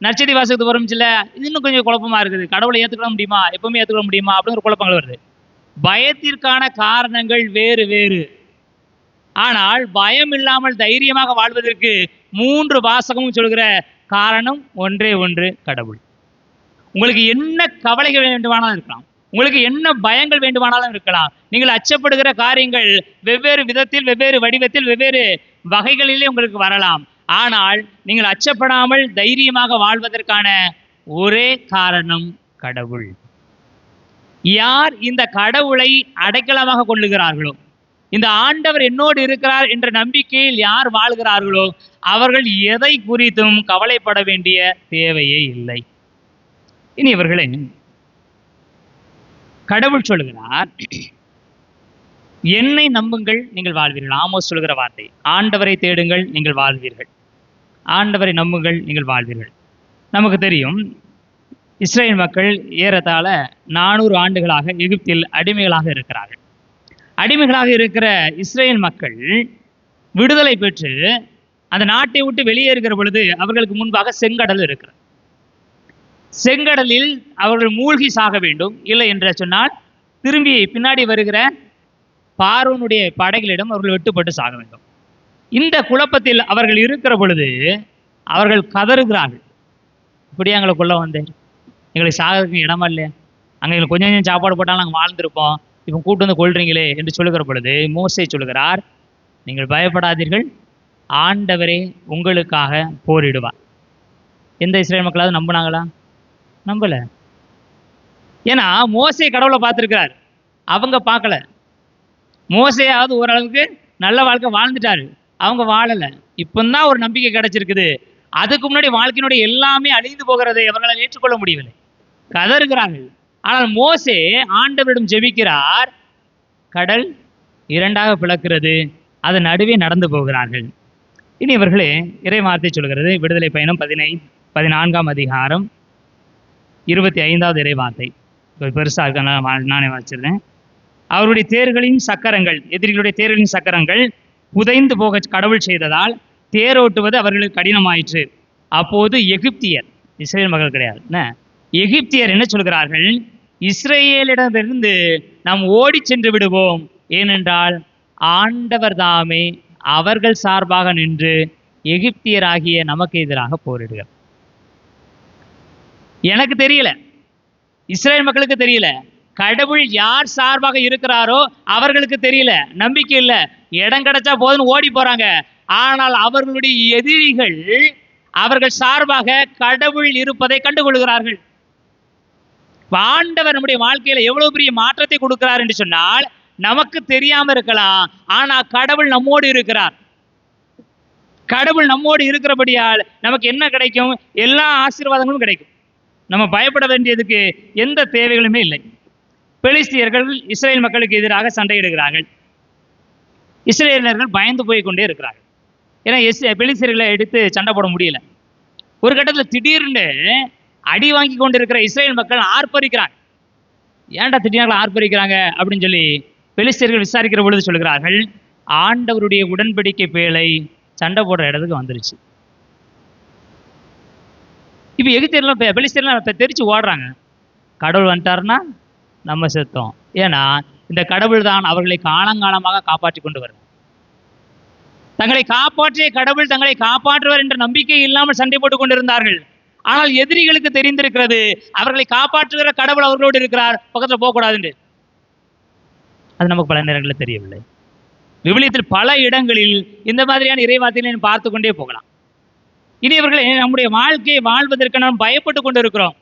நற்செய்தி வாசகத்துக்கு வரும் சில இது இன்னும் கொஞ்சம் குழப்பமா இருக்குது. கடவுளை ஏற்றுக்கொள்ள முடியுமா? எப்பவுமே ஏற்றுக்கொள்ள முடியுமா? அப்படின்னு ஒரு குழப்பங்கள் வருது. பயத்திற்கான காரணங்கள் வேறு வேறு. ஆனால் பயம் இல்லாமல் தைரியமாக வாழ்வதற்கு 3 வாசகமும் சொல்கிற காரணம் ஒன்றே ஒன்று, கடவுள். உங்களுக்கு என்ன கவலைகள் வேண்டுமானாலும் இருக்கலாம், உங்களுக்கு என்ன பயங்கள் வேண்டுமானாலும் இருக்கலாம். நீங்கள் அச்சப்படுகிற காரியங்கள் வெவ்வேறு விதத்தில், வெவ்வேறு வடிவத்தில், வெவ்வேறு வகைகளிலே உங்களுக்கு வரலாம். ஆனால் நீங்கள் அச்சப்படாமல் தைரியமாக வாழ்வதற்கான ஒரே காரணம் கடவுள். யார் இந்த கடவுளை அடைக்கலமாக கொள்ளுகிறார்களோ, இந்த ஆண்டவர் என்னோடு இருக்கிறார் என்ற நம்பிக்கையில் யார் வாழ்கிறார்களோ அவர்கள் எதை குறித்தும் கவலைப்பட வேண்டிய தேவையே இல்லை. இனி இவர்களே, கடவுள் சொல்லுகிறார், என்னை நம்புங்கள் நீங்கள் வாழ்வீர்கள். ஆமோஸ் சொல்லுகிற வார்த்தை, ஆண்டவரை தேடுங்கள் நீங்கள் வாழ்வீர்கள், ஆண்டவரை நம்புங்கள் நீங்கள் வாழ்வீர்கள். நமக்கு தெரியும், இஸ்ரேல் மக்கள் ஏறத்தாழ 400 ஆண்டுகளாக எகிப்தில் அடிமைகளாக இருக்கிறார்கள். அடிமைகளாக இருக்கிற இஸ்ரேல் மக்கள் விடுதலை பெற்று அந்த நாட்டை விட்டு வெளியேறுகிற பொழுது அவர்களுக்கு முன்பாக செங்கடல் இருக்கிறது. செங்கடலில் அவர்கள் மூழ்கி சாக வேண்டும், இல்லை என்று சொன்னால் திரும்பி பின்னாடி வருகிற பார்வோனுடைய படைகளிடம் அவர்கள் வெட்டுப்பட்டு சாக வேண்டும். இந்த குழப்பத்தில் அவர்கள் இருக்கிற பொழுது அவர்கள் கதறுகிறார்கள், இப்படியே எங்களை கொள்ள வந்தேன், எங்களுக்கு சாகிறதுக்கு இடமா இல்லையா, அங்கே எங்களுக்கு கொஞ்சம் கொஞ்சம் சாப்பாடு போட்டாலும் நாங்கள் வாழ்ந்திருப்போம், இப்போ கூட்டு வந்து கொள்றீங்களே என்று சொல்லுகிற பொழுது மோசே சொல்லுகிறார், நீங்கள் பயப்படாதீர்கள், ஆண்டவரே உங்களுக்காக போரிடுவார். எந்த இஸ்ரேல் மக்களாவது நம்பினாங்களா? நம்பல. ஏன்னா மோசே கடவுளை பார்த்துருக்கிறார், அவங்க பார்க்கல. மோசேயாவது ஓரளவுக்கு நல்ல வாழ்க்கை வாழ்ந்துட்டாரு, அவங்க வாழலை. இப்போதான் ஒரு நம்பிக்கை கிடைச்சிருக்குது. அதுக்கு முன்னாடி வாழ்க்கையினுடைய எல்லாமே அழிந்து போகிறதை அவர்களால் ஏற்றுக்கொள்ள முடியவில்லை, கதறுகிறார்கள். ஆனால் மோசே ஆண்டவரிடம் ஜெபிக்கிறார், கடல் 2ஆக பிளக்கிறது, அதன் நடுவே நடந்து போகிறார்கள். இனி இவர்களே, இறை வார்த்தை சொல்கிறது, விடுதலை பயணம் 14ஆம் அதிகாரம் 25வது இறை வார்த்தை. பெருசாக இருக்க நானே வாசிச்சிருந்தேன். அவருடைய தேர்களின் சக்கரங்கள், எதிரிகளுடைய தேர்களின் சக்கரங்கள் புதைந்து போக கடவுள் செய்ததால் தேரோட்டுவது அவர்களுக்கு கடினமாயிற்று. அப்போது எகிப்தியர், இஸ்ரேல் மக்கள் கிடையாது, எகிப்தியர் என்ன சொல்கிறார்கள், இஸ்ரேலிடமிருந்து நாம் ஓடி சென்று விடுவோம், ஏனென்றால் ஆண்டவர் தாமே அவர்கள் சார்பாக நின்று எகிப்தியராகிய நமக்கு எதிராக போரிடுகிறார். எனக்கு தெரியல, இஸ்ரேல் மக்களுக்கு தெரியல, கடவுள் யார் சார்பாக இருக்கிறாரோ அவர்களுக்கு தெரியல, நம்பிக்கை இல்லை, இடம் கிடைச்சா போதுன்னு ஓடி போறாங்க. ஆனால் அவர்களுடைய எதிரிகள் அவர்கள் சார்பாக கடவுள் இருப்பதை கண்டுகொள்கிறார்கள். ஆண்டவர் நம்முடைய வாழ்க்கையில எவ்வளவு பெரிய மாற்றத்தை கொடுக்கிறார் என்று சொன்னால் நமக்கு தெரியாம இருக்கலாம், ஆனா கடவுள் நம்மோடு இருக்கிறார். கடவுள் நம்மோடு இருக்கிறபடியால் நமக்கு என்ன கிடைக்கும்? எல்லா ஆசீர்வாதங்களும் கிடைக்கும். நம்ம பயப்பட வேண்டியதுக்கு எந்த தேவைகளுமே இல்லை. பெலிஸ்தியர்கள் இஸ்ரேல் மக்களுக்கு எதிராக சண்டையிடுகிறார்கள். இஸ்ரேலர்கள் பயந்து போய் கொண்டே இருக்கிறார்கள். ஏன்னா பெலிஸ்தியர்களை எடுத்து சண்டை போட முடியல. ஒரு கட்டத்தில் திடீர்னு அடி வாங்கி கொண்டு இருக்கிற இஸ்ரேல் மக்கள் ஆர்ப்பரிக்கிறாங்க. ஏன்டா திடீர்னு ஆர்ப்பரிக்கிறாங்க அப்படின்னு சொல்லி பெலிஸ்தியர்கள் விசாரிக்கிற பொழுது சொல்கிறார்கள், ஆண்டவருடைய உடன்படிக்கை பேழை சண்டை போடுற இடத்துக்கு வந்துருச்சு. இப்போ எகிப்தியர்லாம் பெலிஸ்தியர்லாம் தெரிச்சு ஓடுறாங்க. கடவுள் வந்துட்டாருன்னா நம்ம செத்தோம். ஏன்னா இந்த கடவுள் தான் அவர்களை காலங்காலமாக காப்பாற்றி கொண்டு வருவார். தங்களை காப்பாற்றிய கடவுள் தங்களை காப்பாற்றுவார் என்ற நம்பிக்கை இல்லாமல் சண்டை போட்டுக் கொண்டிருந்தார்கள். ஆனால் எதிரிகளுக்கு தெரிந்திருக்கிறது, அவர்களை காப்பாற்றுகிற கடவுள் அவர்களோடு இருக்கிறார், பக்கத்தில் போகக்கூடாது. அது நமக்கு பல நேரங்களில் தெரியவில்லை. விவிலியத்தில் பல இடங்களில் இந்த மாதிரியான இறைவார்த்தைகளை பார்த்து கொண்டே போகலாம். இனி இவர்களை நம்முடைய வாழ்க்கையை வாழ்வதற்கு நாம் பயப்பட்டு கொண்டு இருக்கிறோம்,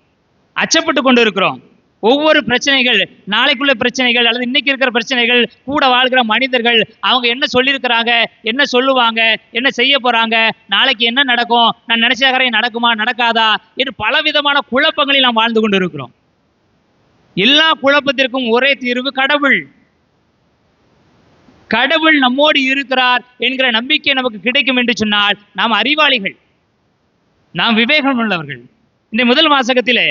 அச்சப்பட்டு கொண்டு இருக்கிறோம். ஒவ்வொரு பிரச்சனைகள், நாளைக்குள்ள பிரச்சனைகள் அல்லது இன்னைக்கு இருக்கிற பிரச்சனைகள், கூட வாழ்கிற மனிதர்கள் அவங்க என்ன சொல்லியிருக்கிறாங்க, என்ன சொல்லுவாங்க, என்ன செய்ய போறாங்க, நாளைக்கு என்ன நடக்கும், நான் நினைச்ச காரியம் நடக்குமா நடக்காதா என்று பலவிதமான குழப்பங்களில் நாம் வாழ்ந்து கொண்டு இருக்கிறோம். எல்லா குழப்பத்திற்கும் ஒரே தீர்வு கடவுள். கடவுள் நம்மோடு இருக்கிறார் என்கிற நம்பிக்கை நமக்கு கிடைக்கும் என்று சொன்னால் நாம் அறிவாளிகள், நாம் விவேகம் உள்ளவர்கள். இந்த முதல் வாசகத்திலே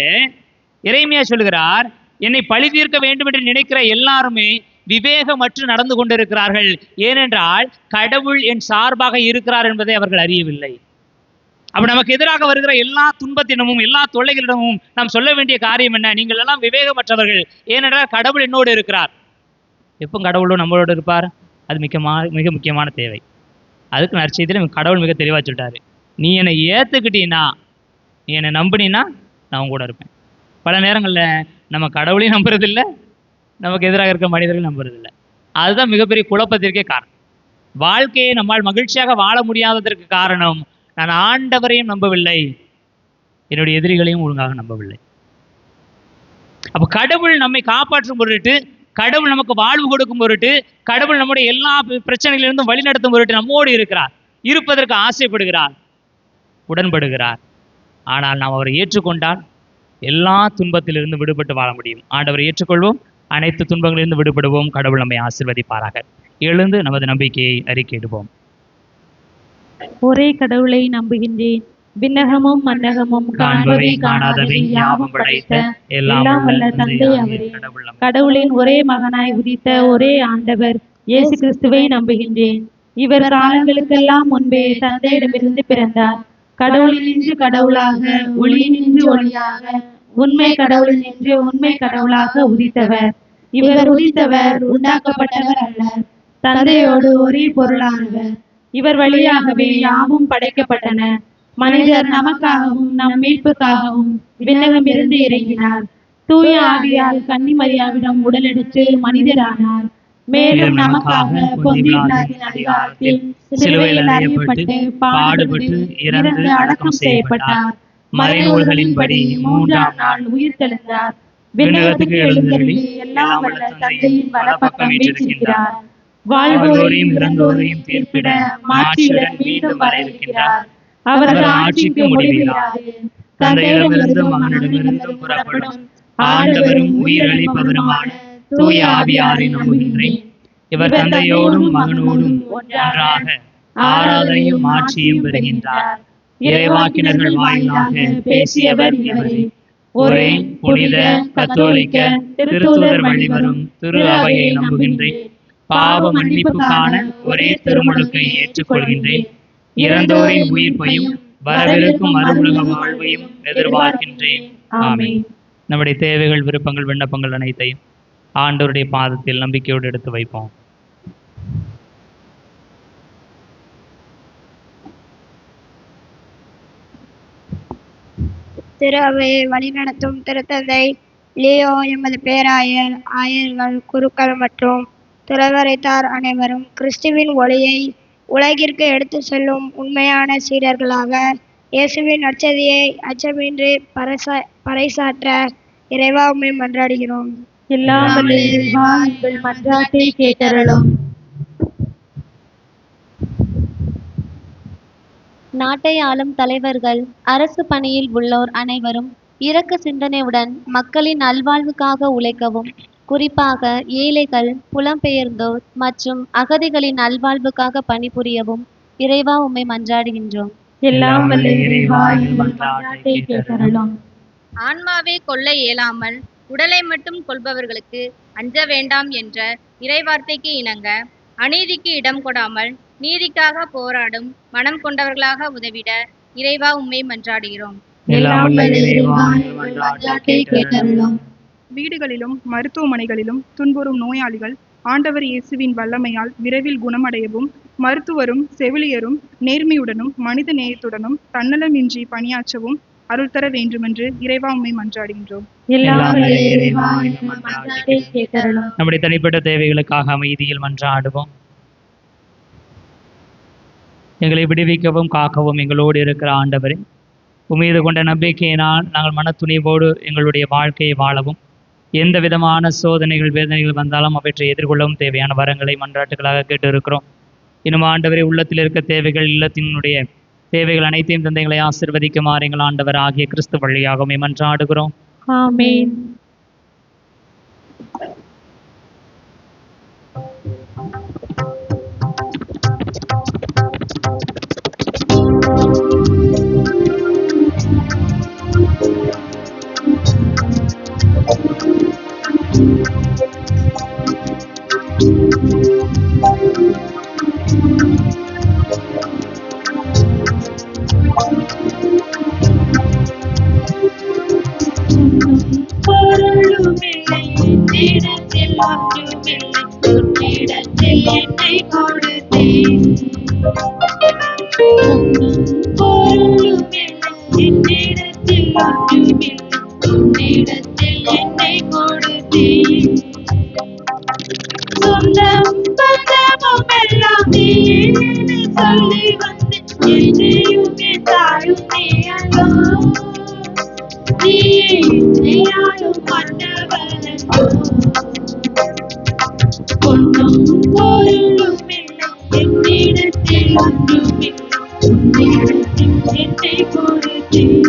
எரேமியா சொல்கிறார், என்னை பழி தீர்க்க வேண்டும் என்று நினைக்கிற எல்லாருமே விவேகமற்று நடந்து கொண்டிருக்கிறார்கள், ஏனென்றால் கடவுள் என் சார்பாக இருக்கிறார் என்பதை அவர்கள் அறியவில்லை. அப்ப நமக்கு எதிராக வருகிற எல்லா துன்பத்தினமும் எல்லா தொல்லைகளிடமும் நாம் சொல்ல வேண்டிய காரியம் என்ன? நீங்கள் எல்லாம் விவேகமற்றவர்கள், ஏனென்றால் கடவுள் என்னோடு இருக்கிறார். எப்போ கடவுளோடு நம்மளோடு இருப்பார்? அது மிக முக்கியமான தேவை. அதுக்கு நற்செய்தியில் கடவுள் மிக தெளிவாக சொல்லிட்டாரு, நீ என்னை ஏற்றுக்கிட்டீன்னா, நீ என்னை நம்பினா நான் உன் கூட இருப்பேன். பல நேரங்களில் நம்ம கடவுளையும் நம்புறதில்லை, நமக்கு எதிராக இருக்க மனிதர்கள் நம்புறதில்லை. அதுதான் மிகப்பெரிய குழப்பத்திற்கே காரணம். வாழ்க்கையை நம்மால் மகிழ்ச்சியாக வாழ முடியாததற்கு காரணம், நான் ஆண்டவரையும் நம்பவில்லை, என்னுடைய எதிரிகளையும் ஒழுங்காக நம்பவில்லை. அப்ப கடவுள் நம்மை காப்பாற்றும் பொருட்டு, கடவுள் நமக்கு வாழ்வு கொடுக்கும் பொருட்டு, கடவுள் நம்முடைய எல்லா பிரச்சனைகளிலிருந்தும் வழி நடத்தும் பொருட்டு நம்மோடு இருக்கிறார், இருப்பதற்கு ஆசைப்படுகிறார், உடன்படுகிறார். ஆனால் நாம் அவரை ஏற்றுக்கொண்டால் எல்லா துன்பத்திலிருந்து விடுபட்டு வாழ முடியும். ஆண்டவரை ஏற்றுக்கொள்வோம், அனைத்து துன்பங்களிலிருந்து விடுபடுவோம். கடவுள் நம்மை ஆசீர்வதிப்பாராக. எழுந்து நமது நம்பிக்கையை அறிக்கையிடுவோம். ஒரே கடவுளை நம்புகின்றேன். விண்ணகமும் மன்னகமும் காண்பவை காணாதவை யாவும் படைத்த எல்லாம் வல்ல தந்தை அவரே. கடவுளின் ஒரே மகனாய் உதித்த ஒரே ஆண்டவர் இயேசு கிறிஸ்துவை நம்புகின்றேன். இவர் காலங்களுக்கெல்லாம் முன்பே தந்தையிடமிருந்து பிறந்தார். கடவுளினின்று கடவுளாக, ஒளியினின்று ஒளியாக, உண்மை கடவுளினின்று உண்மை கடவுளாக உதித்தவர். இவர் உதித்தவர் உண்டாக்கப்பட்டவர் அல்ல, தந்தையோடு ஒரே பொருளானவர். இவர் வழியாகவே யாவும் படைக்கப்பட்டன. மனிதர் நமக்காகவும் நம் மீட்புக்காகவும் விண்ணகம் இருந்து இறங்கினார். தூய ஆவியால் கன்னிமரியாவிடம் உடலெடுத்து மனிதரானார். மேலும் நமக்காக பொந்திய பிலாத்தின் அதிகாரத்தில் சிலுவையில் அறையப்பட்டு பாடுபட்டு இறந்து அடக்கம் செய்யப்பட்டார். மறைநூல்களின்படி 3ஆம் நாள் உயிர்த்தெழுந்தார். விண்ணகத்துக்கு எழுந்தருளி எல்லாம் வல்ல தந்தையின் வலப்பக்கம் வீற்றிருக்கிறார். வாழ்வோரையும் இறந்தோரையும் தீர்ப்பிட மாட்சியுடன் மீண்டும் வர இருக்கிறார். அவரது ஆட்சிக்கு முடிவில்லாது. தந்தையிடமிருந்தும் மகனிடமிருந்தும் புறப்படும் ஆண்டவரும் உயிரளிப்பவருமான தூய ஆவியாரை நம்புகின்றேன். இவர் தந்தையோடும் மகனோடும் ஒன்றாக ஆராதனையும் ஆட்சியும் பெறுகின்றார். இறைவாக்கினர்கள் வாயிலாக பேசியவர் இவரே. ஒரே புனித கத்தோலிக்க திருத்தூதர் வழிவரும் திரு அவையை நம்புகின்றேன். பாவ மன்னிப்புக்கான ஒரே திருமுழுக்கை ஏற்றுக்கொள்கின்றேன். இறந்தோரின் உயிர்ப்பையும் வரவிருக்கும் மறுவுலக வாழ்வையும் எதிர்பார்க்கின்றேன். ஆமென். நம்முடைய தேவைகள், விருப்பங்கள், விண்ணப்பங்கள் அனைத்தையும் ஆண்டவருடைய பாதத்தில் நம்பிக்கையோடு எடுத்து வைப்போம். திரு அவையை வழிநடத்தும் திருத்தந்தை லியோ, எமது பேராயர், ஆயர்கள், குருக்கள் மற்றும் துறவரைத்தார் அனைவரும் கிறிஸ்துவின் ஒளியை உலகிற்கு எடுத்து செல்லும் உண்மையான சீடர்களாக இயேசுவின் நற்செய்தியை அச்சமின்றி பறைசாற்ற இறைவா உம்மை மன்றாடுகிறோம். எல்லாம் வல்ல இறைவா, எங்கள் மன்றாட்டை கேட்டருளும். நாட்டை ஆளும் தலைவர்கள், அரசு பணியில் உள்ளோர் அனைவரும் இரக்க சிந்தனையுடன் மக்களின் நல்வாழ்வுக்காக உழைக்கவும், குறிப்பாக ஏழைகள், புலம்பெயர்ந்தோர் மற்றும் அகதிகளின் நல்வாழ்வுக்காக பணிபுரியவும் இறைவா உம்மை மன்றாடுகின்றோம். எல்லாம் வல்ல இறைவா, எங்கள் மன்றாட்டை கேட்டருளும். ஆன்மாவை கொல்ல இயலாமல் உடலை மட்டும் கொள்பவர்களுக்கு அஞ்ச வேண்டாம் என்ற இறைவார்த்தைக்கு இணங்க அநீதிக்கு இடம் கொடாமல் நீதிக்காக போராடும் மனம் கொண்டவர்களாக உதவிட இறைவா உம்மை மன்றாடுகிறோம். எல்லாம் வல்ல இறைவா, எங்கள் மன்றாட்டை கேட்டருளும். வீடுகளிலும் மருத்துவமனைகளிலும் துன்புறும் நோயாளிகள் ஆண்டவர் இயேசுவின் வல்லமையால் விரைவில் குணமடையவும், மருத்துவரும் செவிலியரும் நேர்மையுடனும் மனித நேயத்துடனும் தன்னலமின்றி பணியாற்றவும் அருள் தர வேண்டுமென்று இறைவா உம்மை மன்றாடுகின்றோம். எல்லாம் வல்ல இறைவா, எங்கள் மன்றாட்டை கேட்டருளும். நம்முடைய தனிப்பட்ட தேவைகளுக்காக அமைதியில் மன்றாடுவோம். எங்களை விடுவிக்கவும் காக்கவும் எங்களோடு இருக்கிற ஆண்டவரே, உம்மீது கொண்ட நம்பிக்கையினால் நாங்கள் மனத்துணிவோடு எங்களுடைய வாழ்க்கையை வாழவும், எந்த விதமான சோதனைகள் வேதனைகள் வந்தாலும் அவற்றை எதிர்கொள்ளவும் தேவையான வரங்களை மன்றாட்டுகளாக கேட்டு இருக்கிறோம். இன்னும் ஆண்டவரே, உள்ளத்தில் இருக்க தேவைகள், இல்லத்தினுடைய தேவைகள் அனைத்தையும் தந்தைகளை ஆசீர்வதிக்குமாறு எங்கள் ஆண்டவர் ஆகிய கிறிஸ்து வழியாகவே மன்றாடுகிறோம். ஆமென். பொருளுமில்லை என்னிடத்தில், ஒன்றுமில்லை உன்னிடத்தில் என்னை கொடுத்தேன். பொருளுமில்லை என்னிடத்தில், ஒன்றுமில்லை உன்னிடத்தில் என்னை கொடுத்தேன். சொந்தம் பந்தமும் எல்லாம் நீன்னு சொல்லி வந்து என்னையுமே தாயும் நீ அல்லோ. நீ என்னையாலும் மன்ன என்னை கொடுத்தேன்.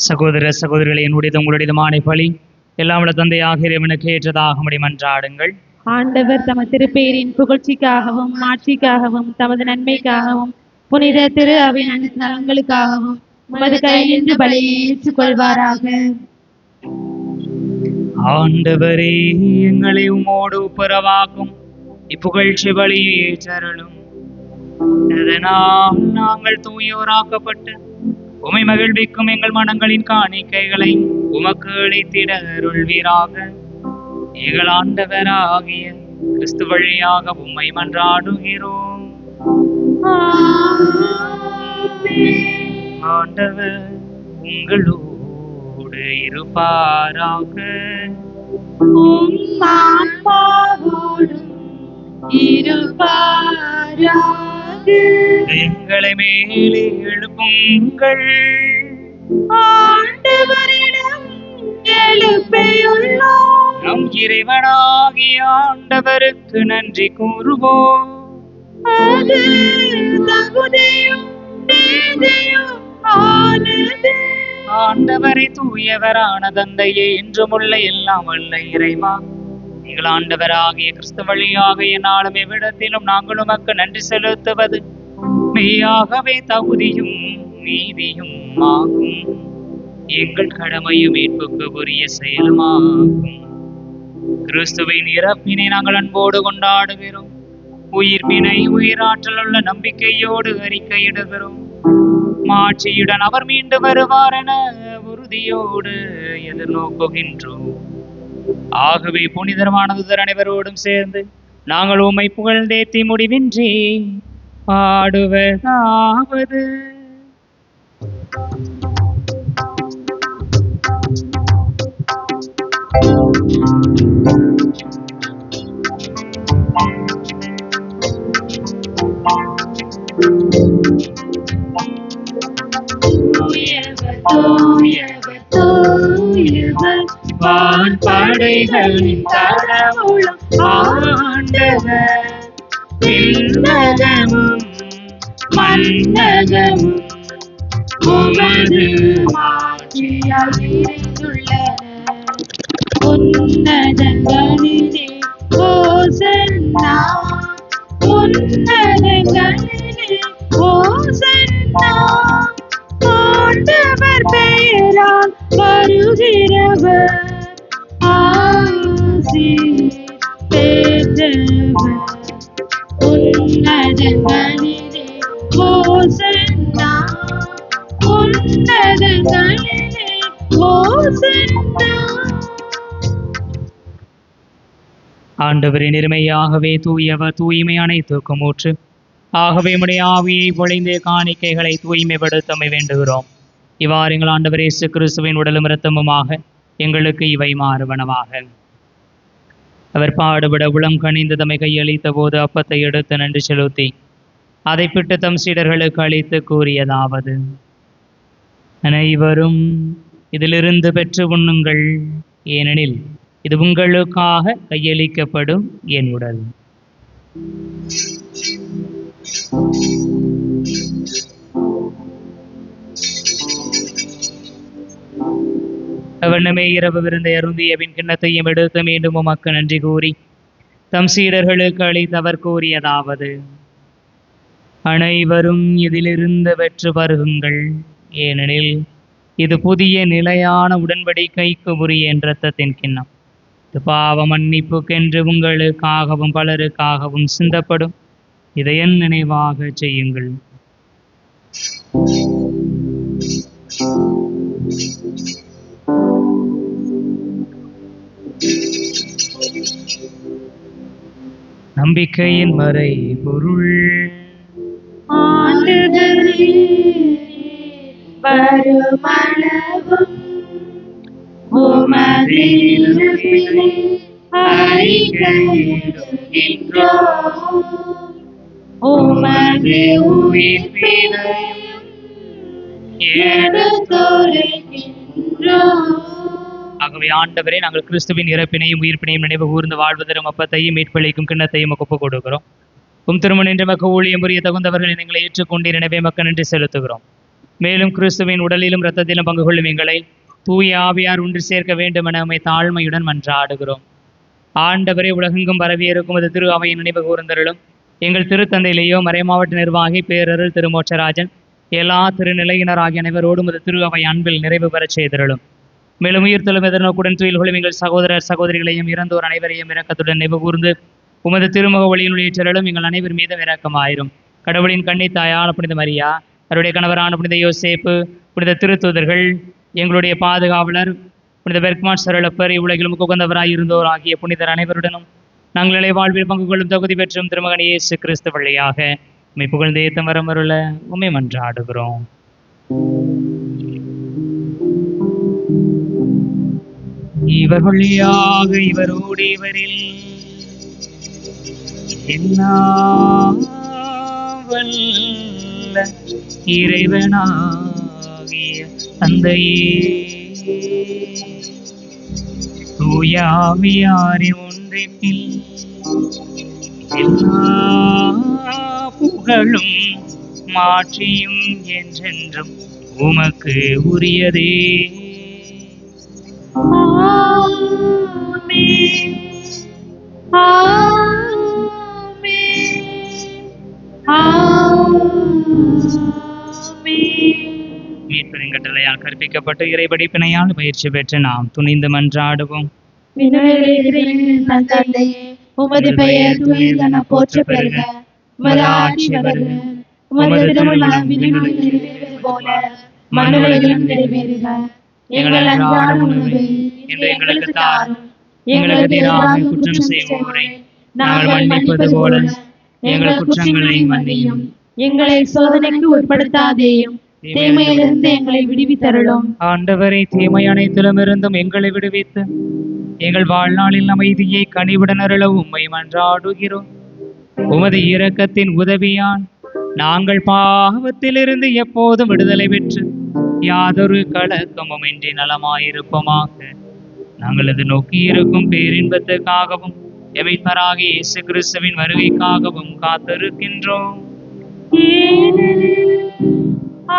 சகோதர சகோதரிகளை, என்னுடையது உங்களுடையதுமான பலி எல்லாம் உள்ள தந்தையாக இறைவனுக்கு ஏற்றதாக மன்றாடுங்கள். ஆண்டவர் தமது திருப்பெயரின் புகழ்ச்சிக்காகவும் ஆட்சிக்காகவும் தமது நன்மைக்காகவும் புனித திரு அவையின் நலன்களுக்காகவும் உமது கையிலிருந்து பலியை ஏற்றுக்கொள்வாராக. ஆண்டவரே, எங்களை உம்மோடு ஒப்புரவாக்கும் இப்புகழ்ச்சி பலியை ஏற்றருளும். இதனால் நாங்கள் தூயோராக்கப்பட்டு உமை மகிழ்விக்கும் எங்கள் மனங்களின் காணிக்கைகளை உமக்கு அளித்திட அருள்வீராக. எங்கள் ஆண்டவராகிய கிறிஸ்து வழியாக உம்மை மன்றாடுகிறோம். ஆண்டவர் உங்களோடு இருப்பாராக. எங்களை மேலே எழுப்புங்கள். ஆண்டவரிடம் எழுப்பியுள்ளோம். நம் இறைவனாகிய ஆண்டவருக்கு நன்றி கூறுவோம். அது தகுதியும் நீதியும் ஆனது. ஆண்டவரை தூயவரான தந்தையே, என்றுமுள்ள எல்லாம் வல்ல இறைவா, எங்கள் ஆண்டவராகிய கிறிஸ்து வழியாக என்னாலும் எவ்விடத்திலும் நாங்கள் உமக்கு நன்றி செலுத்துவது மெய்யாகவே தகுதியும் நீதியும் ஆகும். எங்கள் கடமையும் மீட்புக்கு உரிய செயலுமாகும். கிறிஸ்துவின் இறப்பினை நாங்கள் அன்போடு கொண்டாடுகிறோம். உயிர்ப்பினை உயிராற்றல் உள்ள நம்பிக்கையோடு அறிக்கையிடுகிறோம். மாட்சியுடன் அவர் மீண்டு வருவார் என உறுதியோடு எதிர்நோக்குகின்றோம். ஆகவே புனிதரமானது அனைவரோடும் சேர்ந்து நாங்கள் உம்மை புகழ்ந்தேத்தி முடிவின்றி பாடுவதாவது. வான்படைகளின் கடவுளும் ஆண்டவர், விண்ணகமும் மண்ணகமும் உமது மாட்சியால் நிறைந்துள்ளன. உன்னதங்களிலே ஓசன்னா, உன்னதங்களிலே ஓசன்னா. ஆண்டவர் பெயரால் வருகிறவர் ஆசி பெற்றவர். உன்னதங்களிலே ஓசன்னா, உன்னதங்களிலே ஓசன்னா. ஆண்டவரே, நேர்மையாகவே தூயவர், தூய்மை அனைத்துக்கும் ஊற்று. ஆகவே உம்முடைய ஆவியை பொழிந்து காணிக்கைகளை தூய்மைப்படுத்தமை வேண்டுகிறோம். இவ்வாறு எங்கள் ஆண்டவர் இயேசு கிறிஸ்துவின் உடலும் இரத்தமுமாக எங்களுக்கு இவை மாறுவனவாக. அவர் பாடுபட உளம் கனிந்து தம்மை கையளித்த போது அப்பத்தை எடுத்து நன்றி செலுத்தி அதை பிட்டு தம் சீடர்களுக்கு அளித்து கூறியதாவது: அனைவரும் இதிலிருந்து பெற்று உண்ணுங்கள், ஏனெனில் இது உங்களுக்காக கையளிக்கப்படும் என் உடல். அவனமே இரவு விருந்தை அருந்திய பின் கிண்ணத்தையும் எடுத்து மீண்டும் உமக்கு நன்றி கூறி தம் சீடர்களுக்கு அளித்தவர் கூறியதாவது: அனைவரும் இதிலிருந்து பெற்று பருகுங்கள், ஏனெனில் இது புதிய நிலையான உடன்படிக்கைக்கு உரிய என் இரத்தத்தின் கிண்ணம். இது பாவ மன்னிப்புக்கென்று உங்களுக்காகவும் பலருக்காகவும் சிந்தப்படும். இதை என் நினைவாக செய்யுங்கள். நம்பிக்கையின் மறை பொருள். வருமளவும் உமது இருப்பினை அறிக்கையிடுகின்றோம். உமது உயிர்ப்பினையும் எடுத்துரைக்கின்றோம். ஆகவே ஆண்டவரே, நாங்கள் கிறிஸ்துவின் இறப்பினையும் உயிர்ப்பினையும் நினைவு கூர்ந்து வாழ்வதரும் அப்பத்தையும் மீட்பளிக்கும் கிண்ணத்தையும் ஒப்புக் கொடுக்கிறோம். திருமணம் என்று மக்க ஊழியம் புரிய தகுந்தவர்களை எங்களை ஏற்றுக்கொண்டீர், எனவே மக்க நன்றி செலுத்துகிறோம். மேலும் கிறிஸ்துவின் உடலிலும் இரத்தத்திலும் பங்கு கொள்ளும் எங்களை தூய ஆவியார் ஒன்று சேர்க்க வேண்டும் என நம்மை தாழ்மையுடன் மன்றாடுகிறோம். ஆண்டவரே, உலகெங்கும் பரவியிருக்கும் அது திரு அவையின் நினைவு கூர்ந்தருளும். எங்கள் திருத்தந்தையிலேயோ மறைமாவட்ட நிர்வாகி பேரருள் திருமோட்சராஜன் எல்லா திருநிலையினர் ஆகிய அனைவரோடும் அது திரு அவை அன்பில் நிறைவு பெறச் செய்திருளும். மேலும் உயிர்த்தெழும் எதிர்நோக்குடன் துயில் கொள்ளும் எங்கள் சகோதரர் சகோதரிகளையும் இறந்தோர் அனைவரையும் இரக்கத்துடன் நினைவு கூர்ந்து உமது திருமுக ஒளியினுடைய செல்லும் எங்கள் அனைவர் மீதும் இரக்கமாயிரும். கடவுளின் கன்னி தாயான புனித மரியா, அவருடைய கணவரான புனித யோசேப்பு, புனித திருத்தூதர்கள், எங்களுடைய பாதுகாவலர் புனித பெர்க்மான் சரளப்பர், இவ்வுலகிலும் உகந்தவராய் இருந்தோர் ஆகிய புனிதர் அனைவருடனும் நாங்கள் நிலை வாழ்வில் பங்கு கொள்ளும் தகுதி பெற்றும் திருமகன் இயேசு கிறிஸ்து வழியாக உம்மை புகழ்ந்து ஏத்தம் வரமருள உம்மை மன்றாடுகிறோம். இவர் வழியாக இவரோடு இவரில் எல்லாம் வல்ல இறைவனாகிய தந்தையே, தூய ஆவியாரின் ஒன்றிப்பில் எல்லா புகழும் மாற்றியும் என்றென்றும் உமக்கு உரியதே. ஆமென். ஆமென். மீட்பரின் கட்டளையால் கற்பிக்கப்பட்டு இறைபடிப்பினையால் பயிற்சி பெற்று நாம் துணிந்து மன்றாடுவோம். உமது பெயர் தூயதென போற்றப் பெறுக. உமது ஆட்சி வருக. உமது திருவுளம் விண்ணுலகில் நிறைவேறுவது போல மண்ணுலகிலும் நிறைவேறுக. எங்கள் அன்றாட உணவை இன்று எங்களுக்கு தாரும். எங்களுக்கு எதிராக குற்றம் செய்வோரை நாங்கள் மன்னிப்பது போல எங்கள் குற்றங்களை மன்னியும். எங்களை சோதனைக்கு உட்படுத்தாதேயும், தீமையிலிருந்து எங்களை விடுவித்தருளும். ஆண்டவரை, தீமை அனைத்திலுமிருந்தும் எங்களை விடுவித்து எங்கள் வாழ்நாளில் அமைதியை கனிவுடன் அருள உம்மை மன்றாடுகிறோம். உமது இரக்கத்தின் உதவியால் நாங்கள் பாவத்திலிருந்து எப்போதும் விடுதலை பெற்று யாதொரு கலக்கமும் இன்றி நலமாயிருப்போமாக. நாங்கள் அது நோக்கி இருக்கும் பேரின்பத்துக்காகவும் எமைப்பராகிய இயேசு கிறிஸ்துவின் வருகைக்காகவும் காத்திருக்கின்றோம்.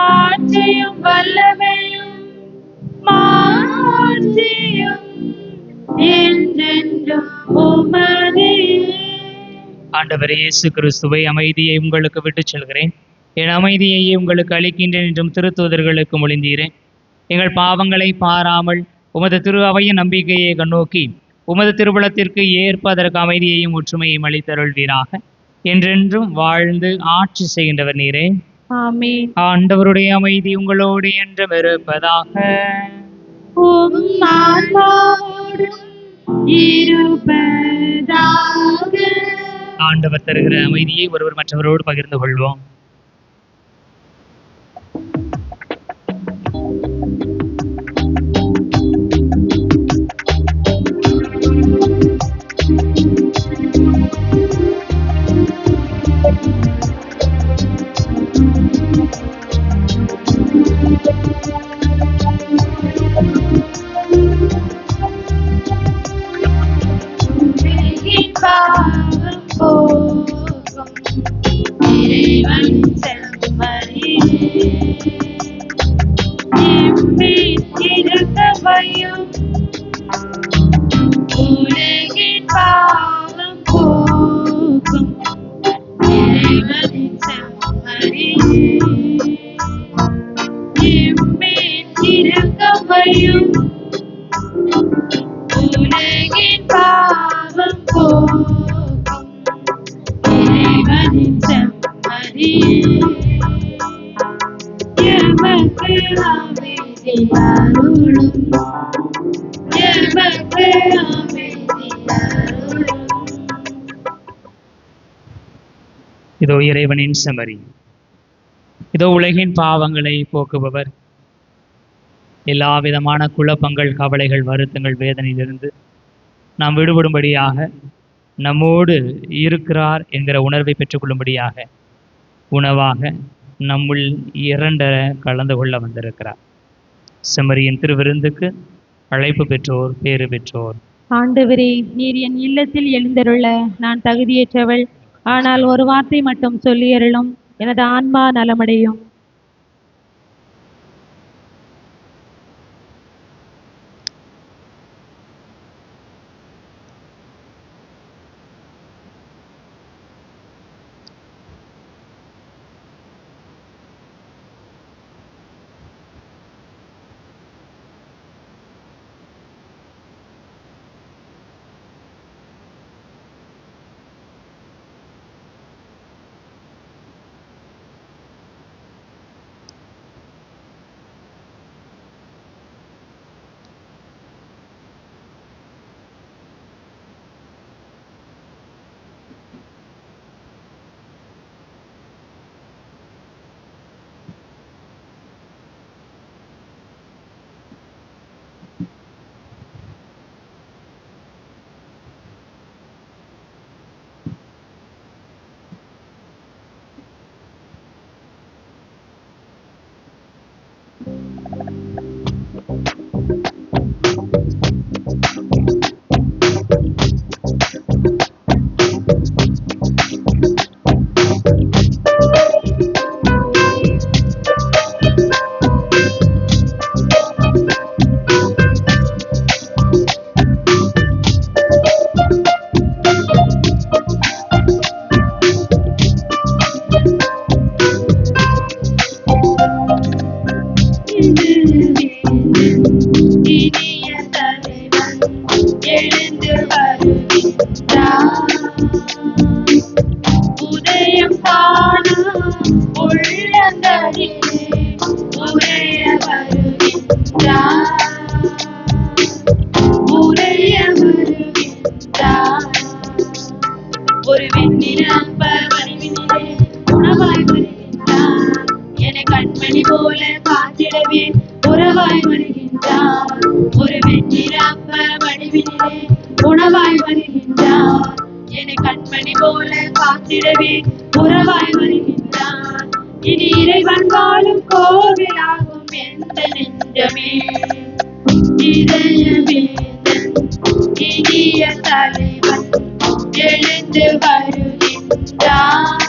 ஆட்சியும் வல்லமையும் மாட்சியும் என்றென்றும் உமதே. ஆண்டவர் இயேசு கிறிஸ்துவை, அமைதியை உங்களுக்கு விட்டுச் செல்கிறேன், என் அமைதியையே உங்களுக்கு அளிக்கின்றேன் என்றும் திருத்தூதர்களுக்கு மொழிந்தீரேன். எங்கள் பாவங்களை பாராமல் உமது திரு அவையின் நம்பிக்கையை கண்ணோக்கி உமது திருவுளத்திற்கு ஏற்பதற்கு அமைதியையும் ஒற்றுமையையும் அளித்தருள்வீராக. என்றென்றும் வாழ்ந்து ஆட்சி செய்கின்றவர் நீரே. ஆமென். ஆண்டவருடைய அமைதி உங்களோடு என்றும் இருப்பதாக. உம் ஆன்மாவோடும் இருப்பதாக. ஆண்டவர் தருகிற அமைதியை ஒருவர் மற்றவரோடு பகிர்ந்து கொள்வோம். இரக்கமையும் உலகின் பாவம் போக்கும் இறைவனின் செம்மறியே எமக்கு அமைதி அருளும் எமக்கு அமைதி அருளும். இதோ இறைவனின் செம்மறி, இதோ உலகின் பாவங்களை போக்குபவர். எல்லா விதமான குழப்பங்கள், கவலைகள், வருத்தங்கள், வேதனையிலிருந்து நாம் விடுபடும்படியாக நம்மோடு இருக்கிறார் என்கிற உணர்வை பெற்றுக்கொள்ளும்படியாக உணவாக நம்முள் இரண்டர கலந்து கொள்ள வந்திருக்கிறார். செம்மறியின் திருவிருந்துக்கு அழைப்பு பெற்றோர் பேறு பெற்றோர். ஆண்டவரே, நீர் என் இல்லத்தில் எழுந்தருள நான் தகுதியற்றவள். ஆனால் ஒரு வார்த்தை மட்டும் சொல்லியருளும், எனது ஆன்மா நலமடையும். ஒரு வெண்ணிறப்ப வடிவினிலே உணவாய் வருகின்றார். என கண்மணி போல காத்திடவே உறவாய் வருகின்றார். ஒரு வெண்ணிறப்ப வடிவினிலே உணவாய் வருகின்றார். என கண்மணி போல காத்திடவே உறவாய் வருகின்றார். இனி இறைவன் வாழும் கோவிலாகும் எந்த நெஞ்சமே, இதயமே இனிய தலைவன் எழுந்து வருகின்றார்.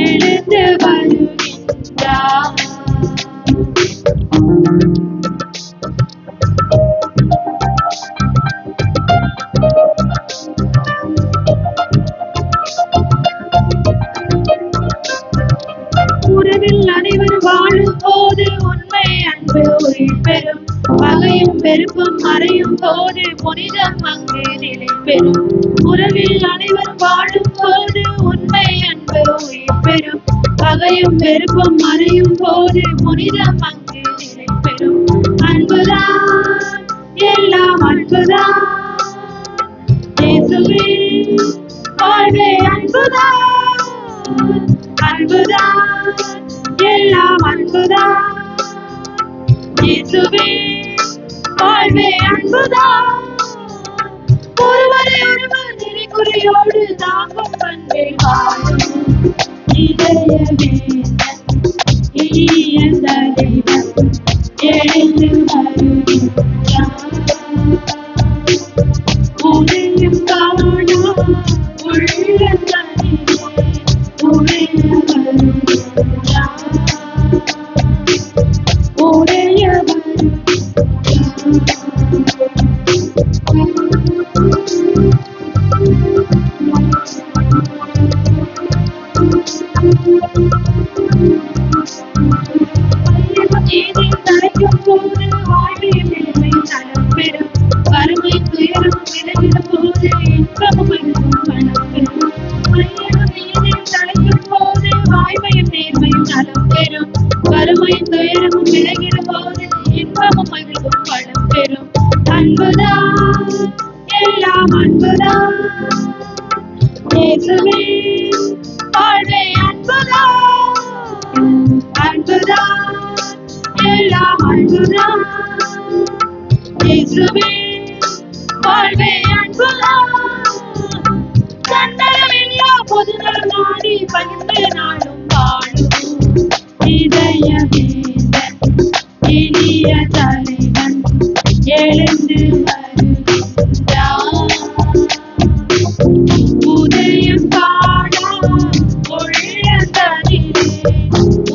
எழுந்து வருகின்றார். உறவில் அனைவரும் வாழும் போது உண்மை அன்பு உயிர் பெறும். பகையும் வெறுப்பும் மறையும் போது புனிதம் அங்கு நிலை பெறும். உறவில் அனைவரும் வாழும் போது உண்மை அன்பு உயிர் பெறும். பகையும் வெறுப்பும் மறையும் போது புனிதம் அங்கு நிலை பெறும். அன்புதான் எல்லாம் அன்புதான் இயேசுவே வாழ்வே அன்புதான். அன்புதான் எல்லாம் அன்புதான் இயேசுவே வாழ்வே அன்புதான். ஒருவரை ஒருவர் நெறிகுறையோடு தாங்கும் பண்பே வாழும் இதயமே இனிய தலைவன் எழுந்து வருகின்றார். உடையும் காணா உள்ளங்களிலே உடைய வருகின்றார். உடைய வருகின்றார். தலைக்கும் போது வாழ்வில் நேர்மையும் நலம் பெறும். வறுமை துயரம் விலகிடும் போது இன்பமும் மகிழ்வும் வளம் பெறும். வையகம் மீது தலைக்கும் போது வாய்மையும் நேர்மையும் நலம் பெறும். வறுமை துயரமும் விலகிடும் போது இன்பமும் மகிழ்வும் வளம் பெறும். அன்புதான் எல்லாம் அன்புதான் இயேசுவே வாழ்வே அன்புதான். அன்புதான் எல்லாம் அன்புதான் இயேசுவே வாழ்வே அன்புதான். தன்னலமில்லா பொதுநலம் நாடி பகிர்ந்து நாளும் வாழும் இதய வேந்தன் இனிய தலைவன் எழுந்து வருகின்றான். உதயம் காணா உள்ளதனிலே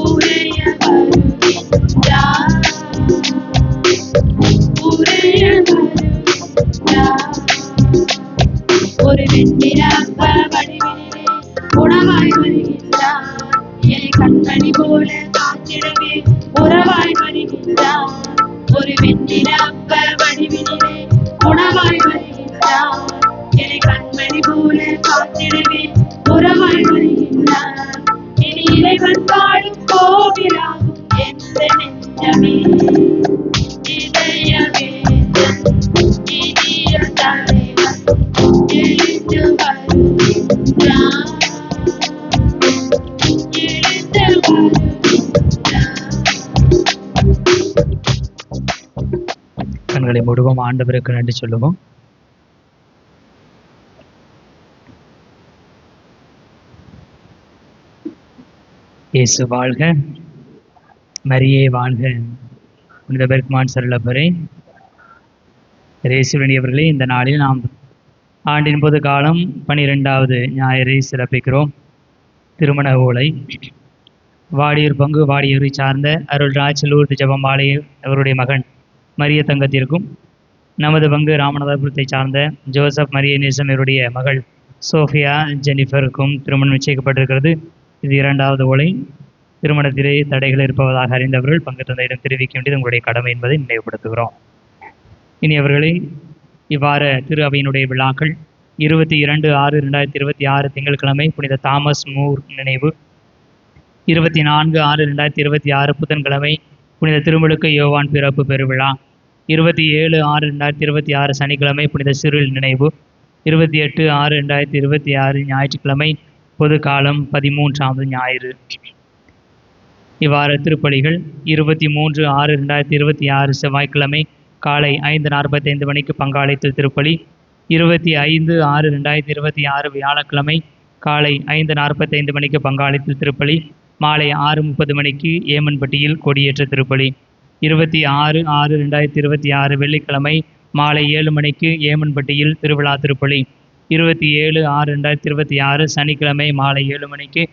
உரைய வருகின்றான். உரைய வருகின்றான். ஒரு வெண்ணிறப்ப வடிவிலே உணவாய் வருகின்றான். என்னை கண்மணி போல காத்திடவே உறவாய் வருகின்றான். ஒரு வெண்ணிறப்ப வடிவிலே உணவாய் வருகின்றான். என்னை கண்மணி போல காத்திடவே உறவாய் வருகின்றான். இனி இறைவன் வாழும் கோவிலாகும் எந்த நெஞ்சமே இதயமே இனிய தலைவன் எழுந்து வருகின்றான். எழுந்து வருகின்றான். கண்களை மூடுவோம். ஆண்டவருக்கு நன்றி சொல்லுவோம். இயேசு வாழ்க, மரியே வாழ்க. புனித பெர்க்மான் சரளப்பரே, இயேசுவினியவர்களே, இந்த நாளில் நாம் ஆண்டின் பொது காலம் 12வது ஞாயிறை சிறப்பிக்கிறோம். திருமண ஓலை. வாடியூர் பங்கு வாடியூரை சார்ந்த அருள்ராஜ் லூர்து ஜெபமாலை அவருடைய மகன் மரிய தங்கத்திற்கும், நமது பங்கு ராமநாதபுரத்தை சார்ந்த ஜோசப் மரிய நேசம் இவருடைய மகள் சோஃபியா ஜெனிஃபருக்கும் திருமணம் நிச்சயிக்கப்பட்டிருக்கிறது. இது 2வது ஓலை. திருமணத்திலே தடைகள் இருப்பதாக அறிந்தவர்கள் பங்கு தந்தையிடம் தெரிவிக்க வேண்டியது உங்களுடைய கடமை என்பதை நினைவுபடுத்துகிறோம். இனி அவர்களை இவ்வாறு திரு அவையினுடைய விழாக்கள் 22/6/2026 திங்கட்கிழமை புனித தாமஸ் மூர் நினைவு, 24/6/2026 புதன்கிழமை புனித திருமுழுக்கு யோவான் பிறப்பு பெருவிழா, 27/6/2026 சனிக்கிழமை புனித சிறில் நினைவு, 28/6/2026 ஞாயிற்றுக்கிழமை பொது காலம் 13வது ஞாயிறு. இவ்வார திருப்பலிகள் 23/6/2026 செவ்வாய்க்கிழமை காலை 5:45 மணிக்கு பங்காளித்தல் திருப்பலி, 25/6/2026 வியாழக்கிழமை காலை 5:45 மணிக்கு பங்காளித்தல் திருப்பலி, மாலை 6:30 மணிக்கு ஏமன்பட்டியில் கொடியேற்ற திருப்பலி, 26/6/2026 வெள்ளிக்கிழமை மாலை 7 மணிக்கு ஏமன்பட்டியில் திருவிழா திருப்பலி, 27/6/2026 சனிக்கிழமை மாலை 7 மணிக்கு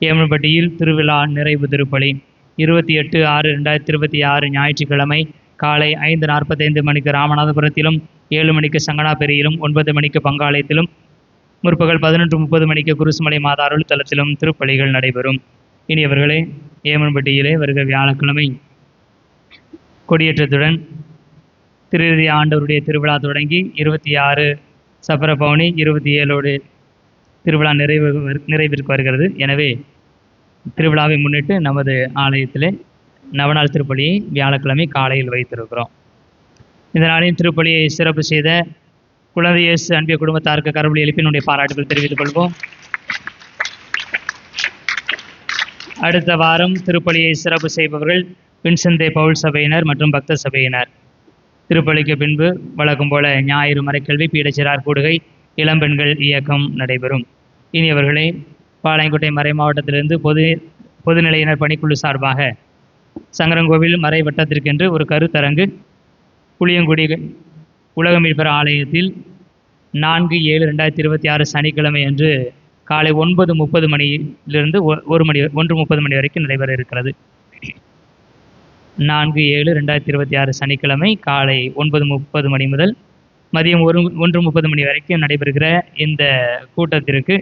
ஏமன்பட்டியில் திருவிழா நிறைவு திருப்பலி, 28/6/2026 ஞாயிற்றுக்கிழமை காலை 5:45 மணிக்கு ராமநாதபுரத்திலும், 7 மணிக்கு சங்கனாபெரியிலும், 9 மணிக்கு பங்காளத்திலும், முற்பகல் 11:30 மணிக்கு குருசுமலை மாதா அருள் தலத்திலும் திருப்பலிகள் நடைபெறும். இனியவர்களே, ஏமன்பட்டியிலே வருகிற வியாழக்கிழமை கொடியேற்றத்துடன் திருஇறுதி ஆண்டவருடைய திருவிழா தொடங்கி 26 சப்பர பவுனி 27ஓடு திருவிழா நிறைவிற்கு வருகிறது. எனவே திருவிழாவை முன்னிட்டு நமது ஆலயத்திலே நவநாள் திருப்பலியை வியாழக்கிழமை காலையில் வைத்திருக்கிறோம். இந்த நாளின் திருப்பலியை சிறப்பு செய்த குழந்தை இயேசு அன்பிய குடும்பத்தாருக்கு கரவொலி எழுப்பி என்னுடைய பாராட்டுகள் தெரிவித்துக் கொள்வோம். அடுத்த வாரம் திருப்பலியை சிறப்பு செய்பவர்கள் வின்சென்தே பவுல் சபையினர் மற்றும் பக்த சபையினர். திருப்பலிக்கு பின்பு வழக்கம் போல ஞாயிறு மறைக்கல்வி, பீடச்சிறார் கூடுகை, இளம்பெண்கள் இயக்கம் நடைபெறும். இனியவர்களே, பாளையங்கோட்டை மறை மாவட்டத்திலிருந்து பொதுநிலையினர் பணிக்குழு சார்பாக சங்கரங்கோவில் மறை வட்டத்திற்கென்று ஒரு கருத்தரங்கு புளியங்குடி உலக மீட்பர் ஆலயத்தில் 4/7/2026 சனிக்கிழமை அன்று காலை 9:30 மணியிலிருந்து 1:30 மணி வரைக்கும் நடைபெற இருக்கிறது. 4/7/2026 சனிக்கிழமை காலை 9:30 மணி முதல் மதியம் 1:30 மணி வரைக்கும் நடைபெறுகிற இந்த கூட்டத்திற்கு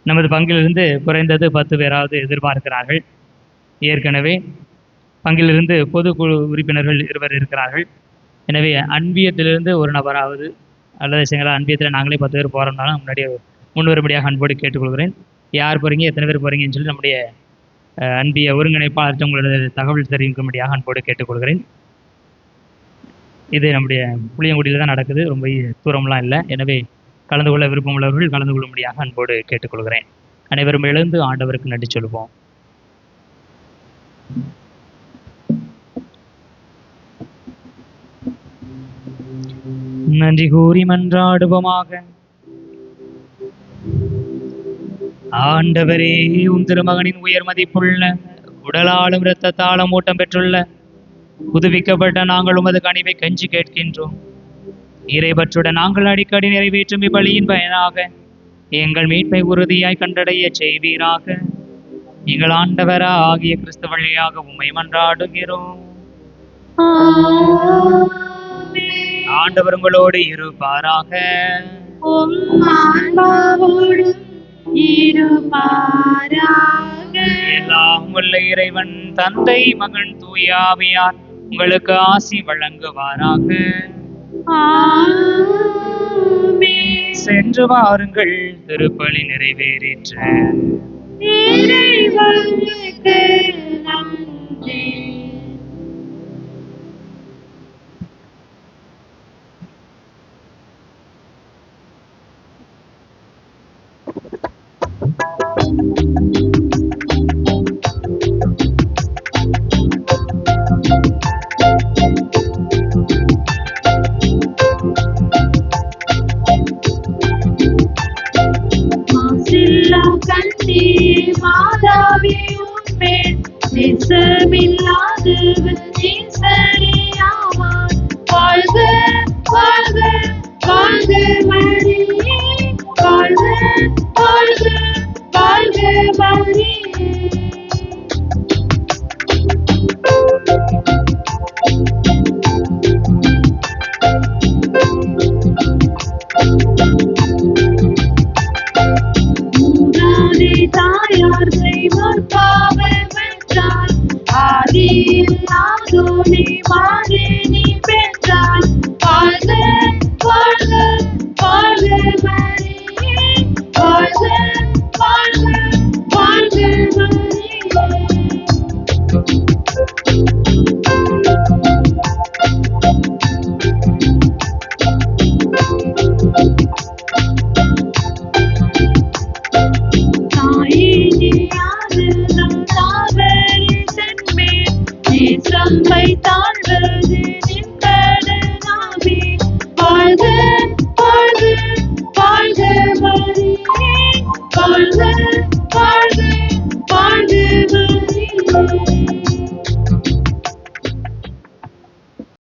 நமது பங்கிலிருந்து குறைந்தது 10 பேராவது எதிர்பார்க்கிறார்கள். ஏற்கனவே பங்கிலிருந்து பொதுக்குழு உறுப்பினர்கள் 2 இருக்கிறார்கள். எனவே அன்பியத்திலிருந்து ஒரு நபராவது அல்லது சிங்கள அன்பியத்தில் நாங்களே 10 பேர் போகிறோம்னாலும் முன்னாடியே முன்வரும்படியாக அன்போடு கேட்டுக்கொள்கிறேன். யார் போகிறீங்க, எத்தனை பேர் போகிறீங்கன்னு சொல்லி நம்முடைய அன்பிய ஒருங்கிணைப்பாளர்கிட்ட உங்களோட தகவல் தெரிவிக்கும்படியாக அன்போடு கேட்டுக்கொள்கிறேன். இது நம்முடைய புளியங்குடியில் தான் நடக்குது, ரொம்ப தூரம்லாம் இல்லை. எனவே கலந்து கொள்ள விருப்பம் உள்ளவர்கள் கலந்து கொள்ளும்படியாக அன்போடு கேட்டுக்கொள்கிறேன். அனைவரும் எழுந்து ஆண்டவருக்கு நன்றி சொல்லுவோம். நன்றி கூறி மன்றாடுவோமாக. ஆண்டவரே, உம் திருமகனின் உயர் மதிப்புள்ள உடலாலும் இரத்தத்தாலும் ஊட்டம் பெற்றுள்ள புதுப்பிக்கப்பட்ட நாங்கள் உமது கனிவை கஞ்சி கேட்கின்றோம். இறைவற்றுடன் நாங்கள் அடிக்கடி நிறைவேற்றும் இப்பலியின் பயனாக எங்கள் மீட்பை உறுதியாய் கண்டடைய செய்வீராக. எங்கள் ஆண்டவரா ஆகிய கிறிஸ்து வழியாக உம்மை மன்றாடுகிறோம். ஆண்டவர் உங்களோடு இருப்பாராக. எல்லாம் உள்ள இறைவன் தந்தை மகன் தூய ஆவியார் உங்களுக்கு ஆசி வழங்குவாராக. சென்று வாருங்கள், திருப்பலி நிறைவேறிற்று. வாழ்க